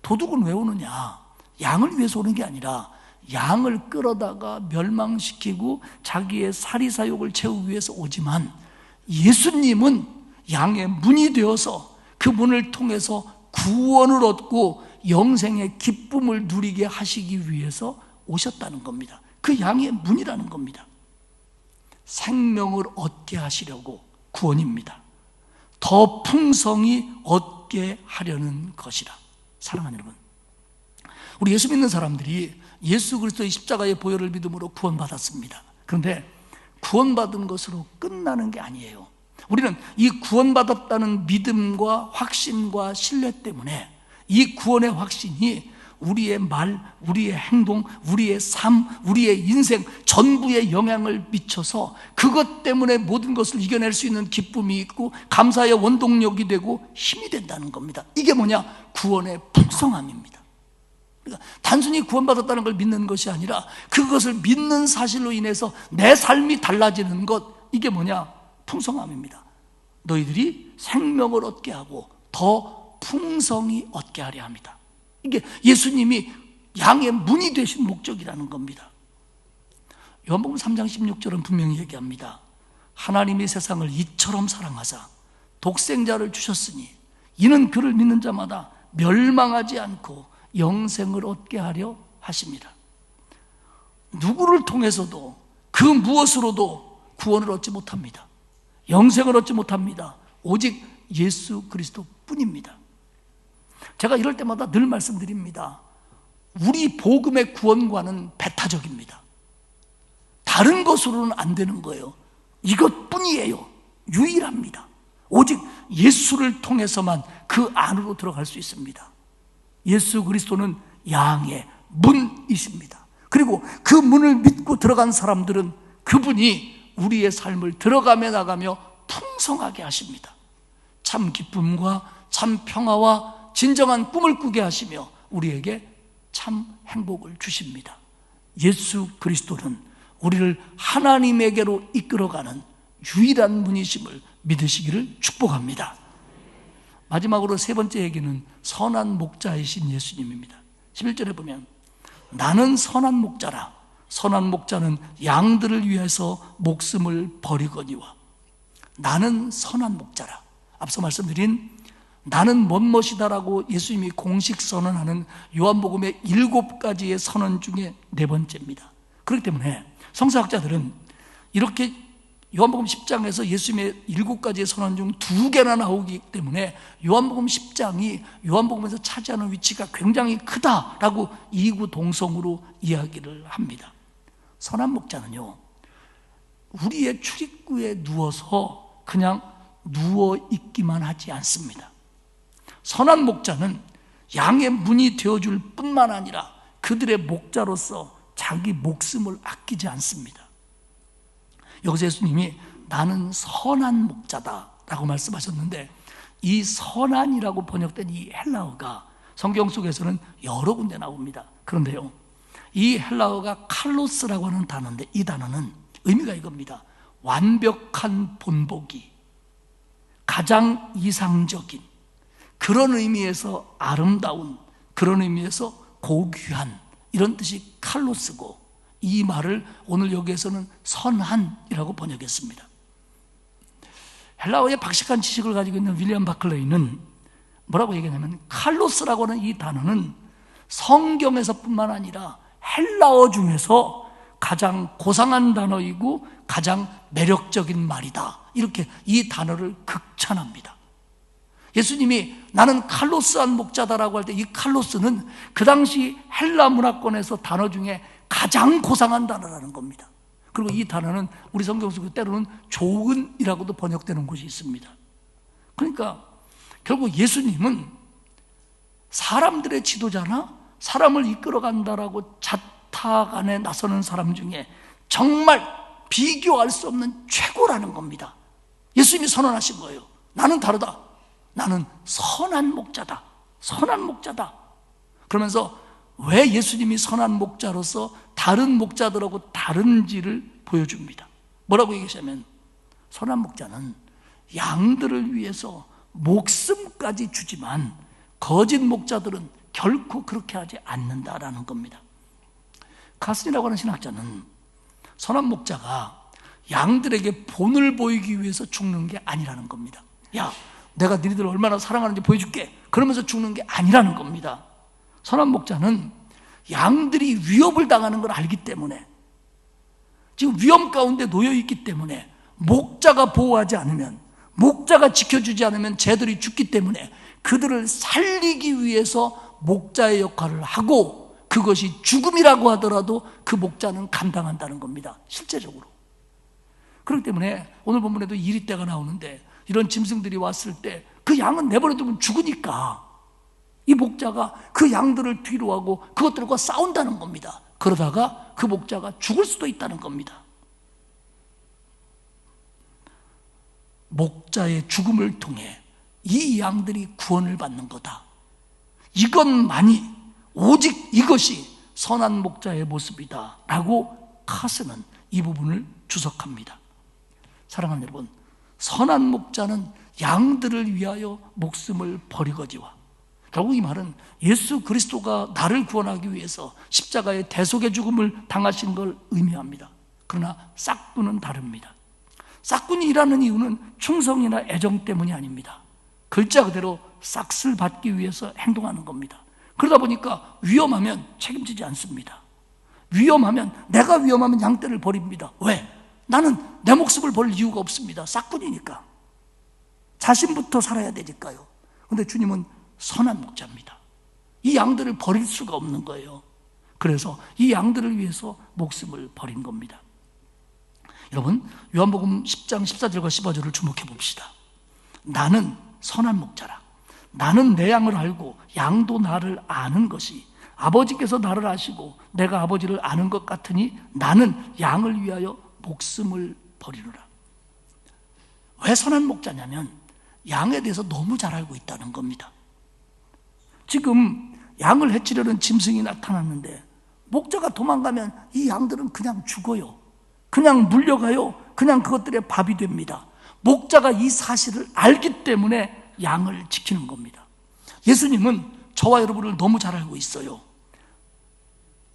도둑은 왜 오느냐? 양을 위해서 오는 게 아니라 양을 끌어다가 멸망시키고 자기의 사리사욕을 채우기 위해서 오지만 예수님은 양의 문이 되어서 그 문을 통해서 구원을 얻고 영생의 기쁨을 누리게 하시기 위해서 오셨다는 겁니다. 그 양의 문이라는 겁니다. 생명을 얻게 하시려고 구원입니다. 더 풍성히 얻게 하려는 것이라. 사랑하는 여러분, 우리 예수 믿는 사람들이 예수 그리스도의 십자가의 보혈을 믿음으로 구원받았습니다. 그런데 구원받은 것으로 끝나는 게 아니에요. 우리는 이 구원받았다는 믿음과 확신과 신뢰 때문에 이 구원의 확신이 우리의 말, 우리의 행동, 우리의 삶, 우리의 인생 전부에 영향을 미쳐서 그것 때문에 모든 것을 이겨낼 수 있는 기쁨이 있고 감사의 원동력이 되고 힘이 된다는 겁니다. 이게 뭐냐? 구원의 풍성함입니다. 그러니까 단순히 구원받았다는 걸 믿는 것이 아니라 그것을 믿는 사실로 인해서 내 삶이 달라지는 것, 이게 뭐냐? 풍성함입니다. 너희들이 생명을 얻게 하고 더 풍성히 얻게 하려 합니다. 이게 예수님이 양의 문이 되신 목적이라는 겁니다. 요한복음 3장 16절은 분명히 얘기합니다. 하나님이 세상을 이처럼 사랑하사 독생자를 주셨으니 이는 그를 믿는 자마다 멸망하지 않고 영생을 얻게 하려 하십니다. 누구를 통해서도 그 무엇으로도 구원을 얻지 못합니다. 영생을 얻지 못합니다. 오직 예수 그리스도 뿐입니다. 제가 이럴 때마다 늘 말씀드립니다. 우리 복음의 구원과는 배타적입니다. 다른 것으로는 안 되는 거예요. 이것뿐이에요. 유일합니다. 오직 예수를 통해서만 그 안으로 들어갈 수 있습니다. 예수 그리스도는 양의 문이십니다. 그리고 그 문을 믿고 들어간 사람들은 그분이 우리의 삶을 들어가며 나가며 풍성하게 하십니다. 참 기쁨과 참 평화와 진정한 꿈을 꾸게 하시며 우리에게 참 행복을 주십니다. 예수 그리스도는 우리를 하나님에게로 이끌어가는 유일한 분이심을 믿으시기를 축복합니다. 마지막으로 세 번째 얘기는 선한 목자이신 예수님입니다. 11절에 보면 나는 선한 목자라. 선한 목자는 양들을 위해서 목숨을 버리거니와. 나는 선한 목자라. 앞서 말씀드린 나는 멋멋이다라고 예수님이 공식 선언하는 요한복음의 7가지의 선언 중에 4번째입니다. 그렇기 때문에 성서학자들은 이렇게 요한복음 10장에서 예수님의 7가지의 선언 중 2개나 나오기 때문에 요한복음 10장이 요한복음에서 차지하는 위치가 굉장히 크다라고 이구동성으로 이야기를 합니다. 선한 목자는요, 우리의 출입구에 누워서 그냥 누워 있기만 하지 않습니다. 선한 목자는 양의 문이 되어줄 뿐만 아니라 그들의 목자로서 자기 목숨을 아끼지 않습니다. 여기서 예수님이 나는 선한 목자다 라고 말씀하셨는데, 이 선한이라고 번역된 이 헬라어가 성경 속에서는 여러 군데 나옵니다. 그런데요, 이 헬라어가 칼로스라고 하는 단어인데, 이 단어는 의미가 이겁니다. 완벽한 본보기, 가장 이상적인, 그런 의미에서 아름다운, 그런 의미에서 고귀한, 이런 뜻이 칼로스고, 이 말을 오늘 여기에서는 선한이라고 번역했습니다. 헬라어의 박식한 지식을 가지고 있는 윌리엄 바클레이는 뭐라고 얘기하냐면, 칼로스라고 하는 이 단어는 성경에서뿐만 아니라 헬라어 중에서 가장 고상한 단어이고 가장 매력적인 말이다, 이렇게 이 단어를 극찬합니다. 예수님이 나는 칼로스한 목자다라고 할 때 이 칼로스는 그 당시 헬라 문화권에서 단어 중에 가장 고상한 단어라는 겁니다. 그리고 이 단어는 우리 성경 속에 때로는 조은이라고도 번역되는 곳이 있습니다. 그러니까 결국 예수님은 사람들의 지도자나 사람을 이끌어간다라고 자타간에 나서는 사람 중에 정말 비교할 수 없는 최고라는 겁니다. 예수님이 선언하신 거예요. 나는 다르다. 나는 선한 목자다. 선한 목자다. 그러면서 왜 예수님이 선한 목자로서 다른 목자들하고 다른지를 보여줍니다. 뭐라고 얘기하냐면, 선한 목자는 양들을 위해서 목숨까지 주지만 거짓 목자들은 결코 그렇게 하지 않는다라는 겁니다. 카슨이라고 하는 신학자는 선한 목자가 양들에게 본을 보이기 위해서 죽는 게 아니라는 겁니다. 야, 내가 너희들 얼마나 사랑하는지 보여줄게, 그러면서 죽는 게 아니라는 겁니다. 선한 목자는 양들이 위협을 당하는 걸 알기 때문에, 지금 위험 가운데 놓여 있기 때문에, 목자가 보호하지 않으면, 목자가 지켜주지 않으면 쟤들이 죽기 때문에 그들을 살리기 위해서 목자의 역할을 하고, 그것이 죽음이라고 하더라도 그 목자는 감당한다는 겁니다, 실제적으로. 그렇기 때문에 오늘 본문에도 이리떼가 나오는데, 이런 짐승들이 왔을 때 그 양은 내버려두면 죽으니까 이 목자가 그 양들을 뒤로 하고 그것들과 싸운다는 겁니다. 그러다가 그 목자가 죽을 수도 있다는 겁니다. 목자의 죽음을 통해 이 양들이 구원을 받는 거다. 이것만이, 오직 이것이 선한 목자의 모습이다 라고 카스는 이 부분을 주석합니다. 사랑하는 여러분, 선한 목자는 양들을 위하여 목숨을 버리거지와, 결국 이 말은 예수 그리스도가 나를 구원하기 위해서 십자가의 대속의 죽음을 당하신 걸 의미합니다. 그러나 싹군은 다릅니다. 싹군이 일하는 이유는 충성이나 애정 때문이 아닙니다. 글자 그대로 싹을 받기 위해서 행동하는 겁니다. 그러다 보니까 위험하면 책임지지 않습니다. 내가 위험하면 양떼를 버립니다. 왜? 나는 내 목숨을 버릴 이유가 없습니다. 싹군이니까. 자신부터 살아야 되니까요. 그런데 주님은 선한 목자입니다. 이 양들을 버릴 수가 없는 거예요. 그래서 이 양들을 위해서 목숨을 버린 겁니다. 여러분, 요한복음 10장 14절과 15절을 주목해 봅시다. 나는 선한 목자라. 나는 내 양을 알고 양도 나를 아는 것이, 아버지께서 나를 아시고 내가 아버지를 아는 것 같으니 나는 양을 위하여 목숨을 버리노라. 왜 선한 목자냐면 양에 대해서 너무 잘 알고 있다는 겁니다. 지금 양을 해치려는 짐승이 나타났는데 목자가 도망가면 이 양들은 그냥 죽어요. 그냥 물려가요. 그냥 그것들의 밥이 됩니다. 목자가 이 사실을 알기 때문에 양을 지키는 겁니다. 예수님은 저와 여러분을 너무 잘 알고 있어요.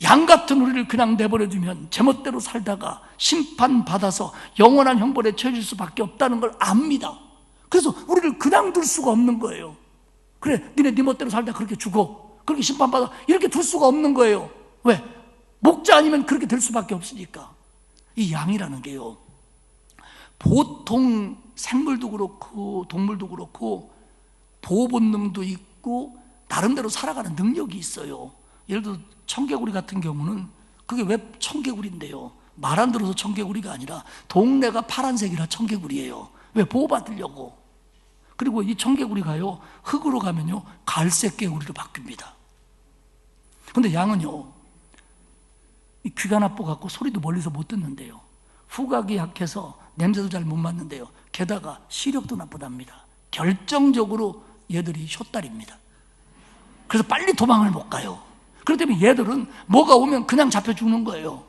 양 같은 우리를 그냥 내버려두면 제멋대로 살다가 심판받아서 영원한 형벌에 처해질 수밖에 없다는 걸 압니다. 그래서 우리를 그냥 둘 수가 없는 거예요. 그래, 니네 네 멋대로 살다 그렇게 죽어, 그렇게 심판받아, 이렇게 둘 수가 없는 거예요. 왜? 목자 아니면 그렇게 될 수밖에 없으니까. 이 양이라는 게요, 보통 생물도 그렇고 동물도 그렇고 보호 본능도 있고 나름대로 살아가는 능력이 있어요. 예를 들어 청개구리 같은 경우는, 그게 왜 청개구리인데요, 말 안 들어서 청개구리가 아니라 동네가 파란색이라 청개구리예요. 왜? 보호받으려고. 그리고 이 청개구리가요, 흙으로 가면요 갈색 개구리로 바뀝니다. 근데 양은요, 이 귀가 나빠갖고 소리도 멀리서 못 듣는데요, 후각이 약해서 냄새도 잘 못 맡는데요, 게다가 시력도 나쁘답니다. 결정적으로 얘들이 쇼딸입니다. 그래서 빨리 도망을 못 가요. 그렇기 때문에 얘들은 뭐가 오면 그냥 잡혀 죽는 거예요.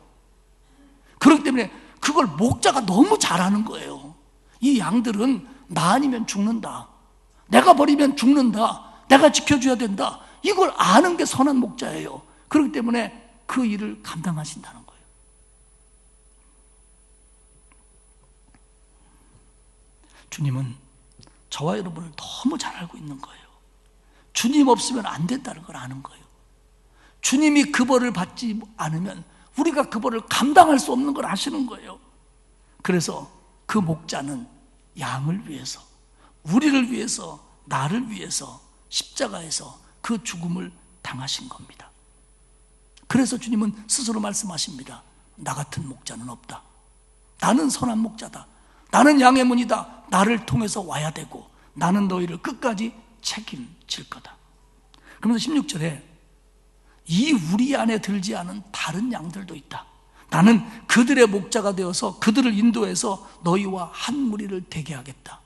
그렇기 때문에 그걸 목자가 너무 잘하는 거예요. 이 양들은 나 아니면 죽는다, 내가 버리면 죽는다, 내가 지켜줘야 된다, 이걸 아는 게 선한 목자예요. 그렇기 때문에 그 일을 감당하신다는 거예요. 주님은 저와 여러분을 너무 잘 알고 있는 거예요. 주님 없으면 안 된다는 걸 아는 거예요. 주님이 그 벌을 받지 않으면 우리가 그 벌을 감당할 수 없는 걸 아시는 거예요. 그래서 그 목자는 양을 위해서, 우리를 위해서, 나를 위해서 십자가에서 그 죽음을 당하신 겁니다. 그래서 주님은 스스로 말씀하십니다. 나 같은 목자는 없다. 나는 선한 목자다. 나는 양의 문이다. 나를 통해서 와야 되고 나는 너희를 끝까지 책임질 거다. 그러면서 16절에 이 우리 안에 들지 않은 다른 양들도 있다. 나는 그들의 목자가 되어서 그들을 인도해서 너희와 한 무리를 되게 하겠다.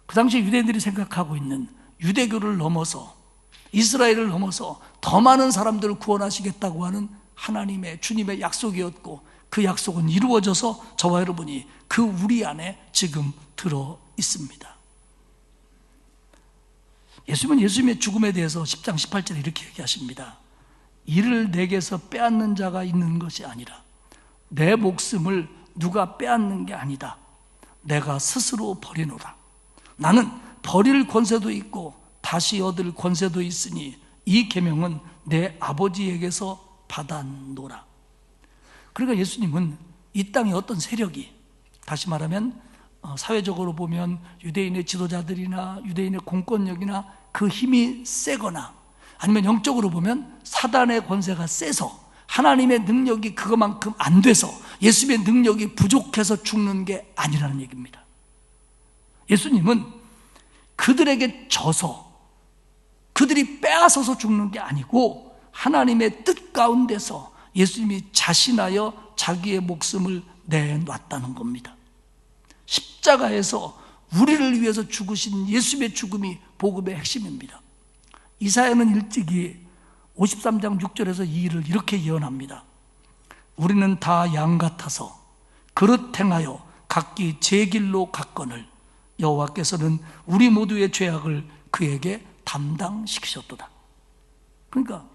그 당시 유대인들이 생각하고 있는 유대교를 넘어서, 이스라엘을 넘어서 더 많은 사람들을 구원하시겠다고 하는 하나님의, 주님의 약속이었고, 그 약속은 이루어져서 저와 여러분이 그 우리 안에 지금 들어 있습니다. 예수님은 예수님의 죽음에 대해서 10장 18절에 이렇게 얘기하십니다. 이를 내게서 빼앗는 자가 있는 것이 아니라 내 목숨을 누가 빼앗는 게 아니다. 내가 스스로 버리노라. 나는 버릴 권세도 있고 다시 얻을 권세도 있으니 이 계명은 내 아버지에게서 받았노라. 그러니까 예수님은 이 땅에 어떤 세력이, 다시 말하면 사회적으로 보면 유대인의 지도자들이나 유대인의 공권력이나 그 힘이 세거나, 아니면 영적으로 보면 사단의 권세가 세서 하나님의 능력이 그것만큼 안 돼서 예수님의 능력이 부족해서 죽는 게 아니라는 얘기입니다. 예수님은 그들에게 져서 그들이 빼앗아서 죽는 게 아니고 하나님의 뜻 가운데서 예수님이 자신하여 자기의 목숨을 내놨다는 겁니다. 십자가에서 우리를 위해서 죽으신 예수님의 죽음이 복음의 핵심입니다. 이사야는 일찍이 53장 6절에서 이 일을 이렇게 예언합니다. 우리는 다 양 같아서 그릇 행하여 각기 제 길로 갔거늘 여호와께서는 우리 모두의 죄악을 그에게 담당시키셨도다. 그러니까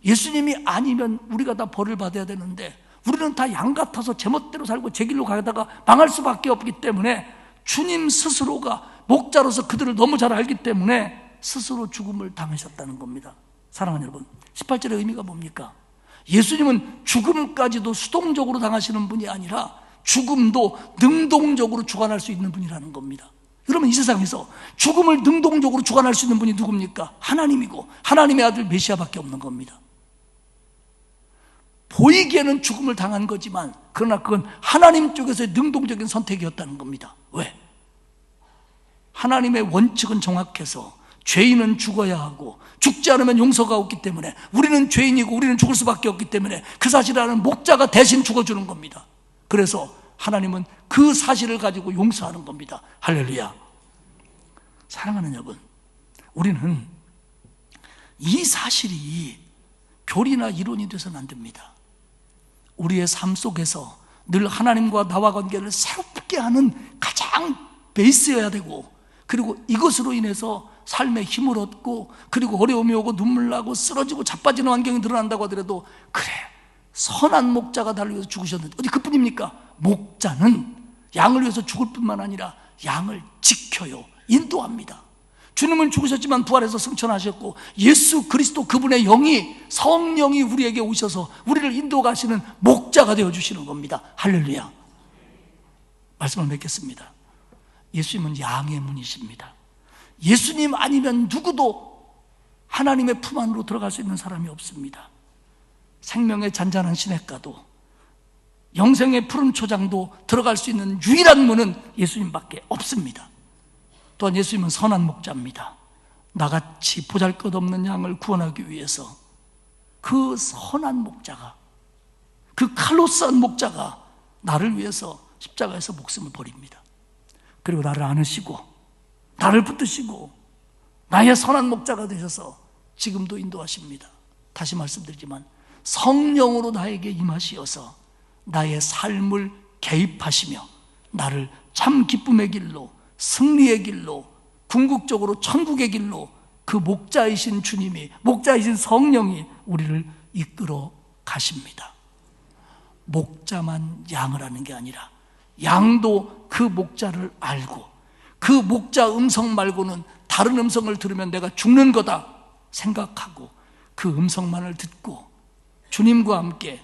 예수님이 아니면 우리가 다 벌을 받아야 되는데, 우리는 다 양 같아서 제멋대로 살고 제 길로 가다가 망할 수밖에 없기 때문에 주님 스스로가 목자로서 그들을 너무 잘 알기 때문에 스스로 죽음을 당하셨다는 겁니다. 사랑하는 여러분, 18절의 의미가 뭡니까? 예수님은 죽음까지도 수동적으로 당하시는 분이 아니라 죽음도 능동적으로 주관할 수 있는 분이라는 겁니다. 그러면 이 세상에서 죽음을 능동적으로 주관할 수 있는 분이 누굽니까? 하나님이고 하나님의 아들 메시아밖에 없는 겁니다. 보이기에는 죽음을 당한 거지만 그러나 그건 하나님 쪽에서의 능동적인 선택이었다는 겁니다. 왜? 하나님의 원칙은 정확해서 죄인은 죽어야 하고 죽지 않으면 용서가 없기 때문에 우리는 죄인이고 우리는 죽을 수밖에 없기 때문에 그 사실을 아는 목자가 대신 죽어주는 겁니다. 그래서 하나님은 그 사실을 가지고 용서하는 겁니다. 할렐루야. 사랑하는 여러분, 우리는 이 사실이 교리나 이론이 돼서는 안 됩니다. 우리의 삶 속에서 늘 하나님과 나와 관계를 새롭게 하는 가장 베이스여야 되고, 그리고 이것으로 인해서 삶에 힘을 얻고, 그리고 어려움이 오고 눈물 나고 쓰러지고 자빠지는 환경이 늘어난다고 하더라도, 그래, 선한 목자가 나를 위해서 죽으셨는데 어디 그뿐입니까? 목자는 양을 위해서 죽을 뿐만 아니라 양을 지켜요, 인도합니다. 주님은 죽으셨지만 부활해서 승천하셨고, 예수 그리스도 그분의 영이, 성령이 우리에게 오셔서 우리를 인도가시는 목자가 되어주시는 겁니다. 할렐루야. 말씀을 맺겠습니다. 예수님은 양의 문이십니다. 예수님 아니면 누구도 하나님의 품 안으로 들어갈 수 있는 사람이 없습니다. 생명의 잔잔한 시냇가도 영생의 푸른 초장도 들어갈 수 있는 유일한 문은 예수님밖에 없습니다. 또한 예수님은 선한 목자입니다. 나같이 보잘것없는 양을 구원하기 위해서 그 선한 목자가, 그 칼로스한 목자가 나를 위해서 십자가에서 목숨을 버립니다. 그리고 나를 안으시고 나를 붙드시고 나의 선한 목자가 되셔서 지금도 인도하십니다. 다시 말씀드리지만 성령으로 나에게 임하시어서 나의 삶을 개입하시며 나를 참 기쁨의 길로, 승리의 길로, 궁극적으로 천국의 길로 그 목자이신 주님이, 목자이신 성령이 우리를 이끌어 가십니다. 목자만 양을 아는 게 아니라 양도 그 목자를 알고, 그 목자 음성 말고는 다른 음성을 들으면 내가 죽는 거다 생각하고 그 음성만을 듣고 주님과 함께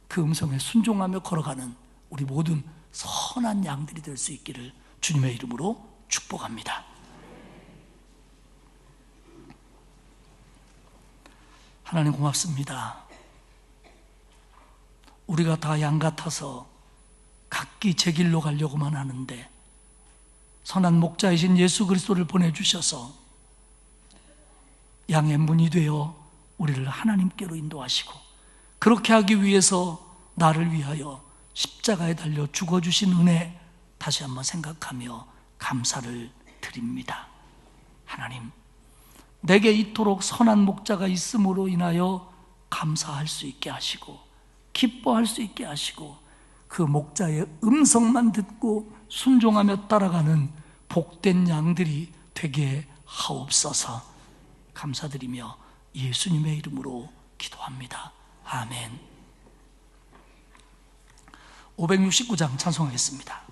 그 음성에 순종하며 걸어가는 우리 모든 선한 양들이 될 수 있기를 주님의 이름으로 축복합니다. 하나님 고맙습니다. 우리가 다 양 같아서 각기 제 길로 가려고만 하는데 선한 목자이신 예수 그리스도를 보내주셔서 양의 문이 되어 우리를 하나님께로 인도하시고, 그렇게 하기 위해서 나를 위하여 십자가에 달려 죽어주신 은혜 다시 한번 생각하며 감사를 드립니다. 하나님, 내게 이토록 선한 목자가 있음으로 인하여 감사할 수 있게 하시고 기뻐할 수 있게 하시고 그 목자의 음성만 듣고 순종하며 따라가는 복된 양들이 되게 하옵소서. 감사드리며 예수님의 이름으로 기도합니다. 아멘. 569장 찬송하겠습니다.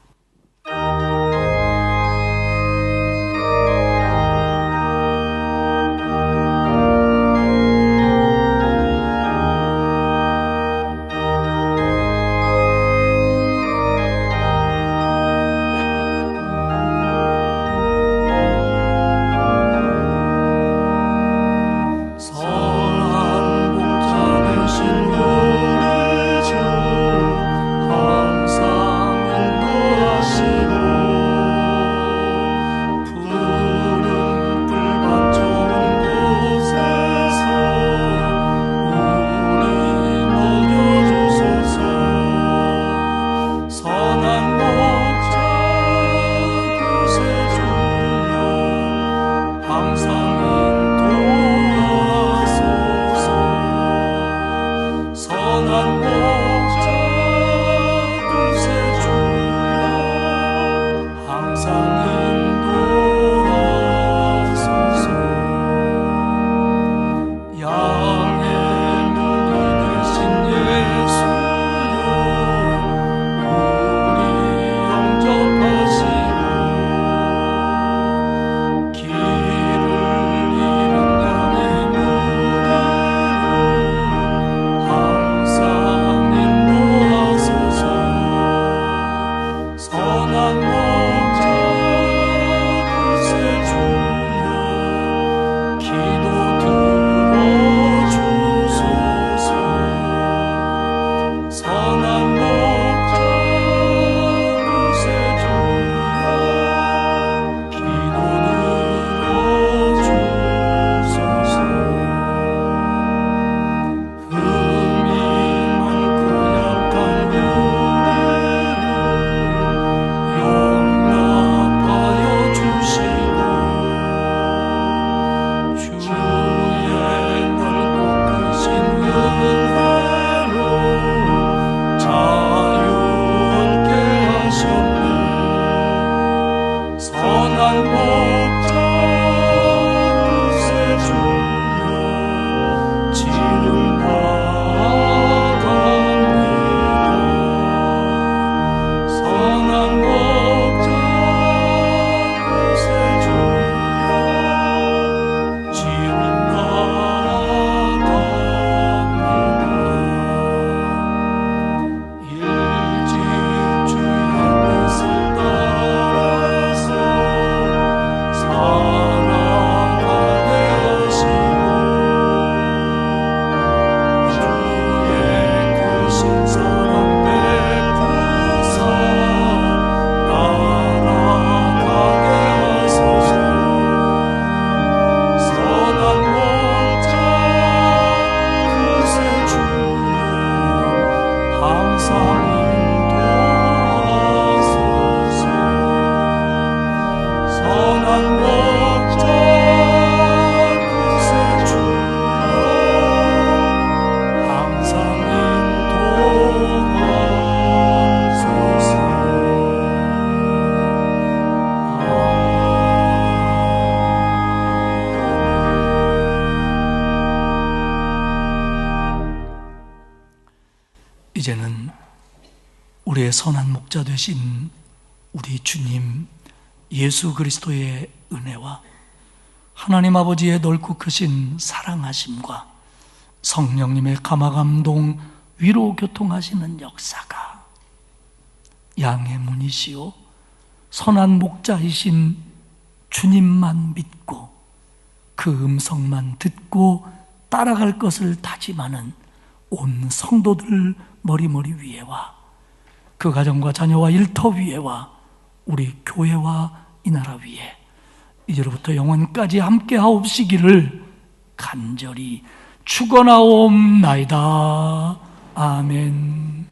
이제는 우리의 선한 목자 되신 우리 주님 예수 그리스도의 은혜와 하나님 아버지의 넓고 크신 사랑하심과 성령님의 감화감동 위로 교통하시는 역사가 양의 문이시오 선한 목자이신 주님만 믿고 그 음성만 듣고 따라갈 것을 다짐하는 온 성도들 머리머리 위에와 그 가정과 자녀와 일터 위에와 우리 교회와 이 나라 위에 이제로부터 영원까지 함께 하옵시기를 간절히 축원하옵나이다. 아멘.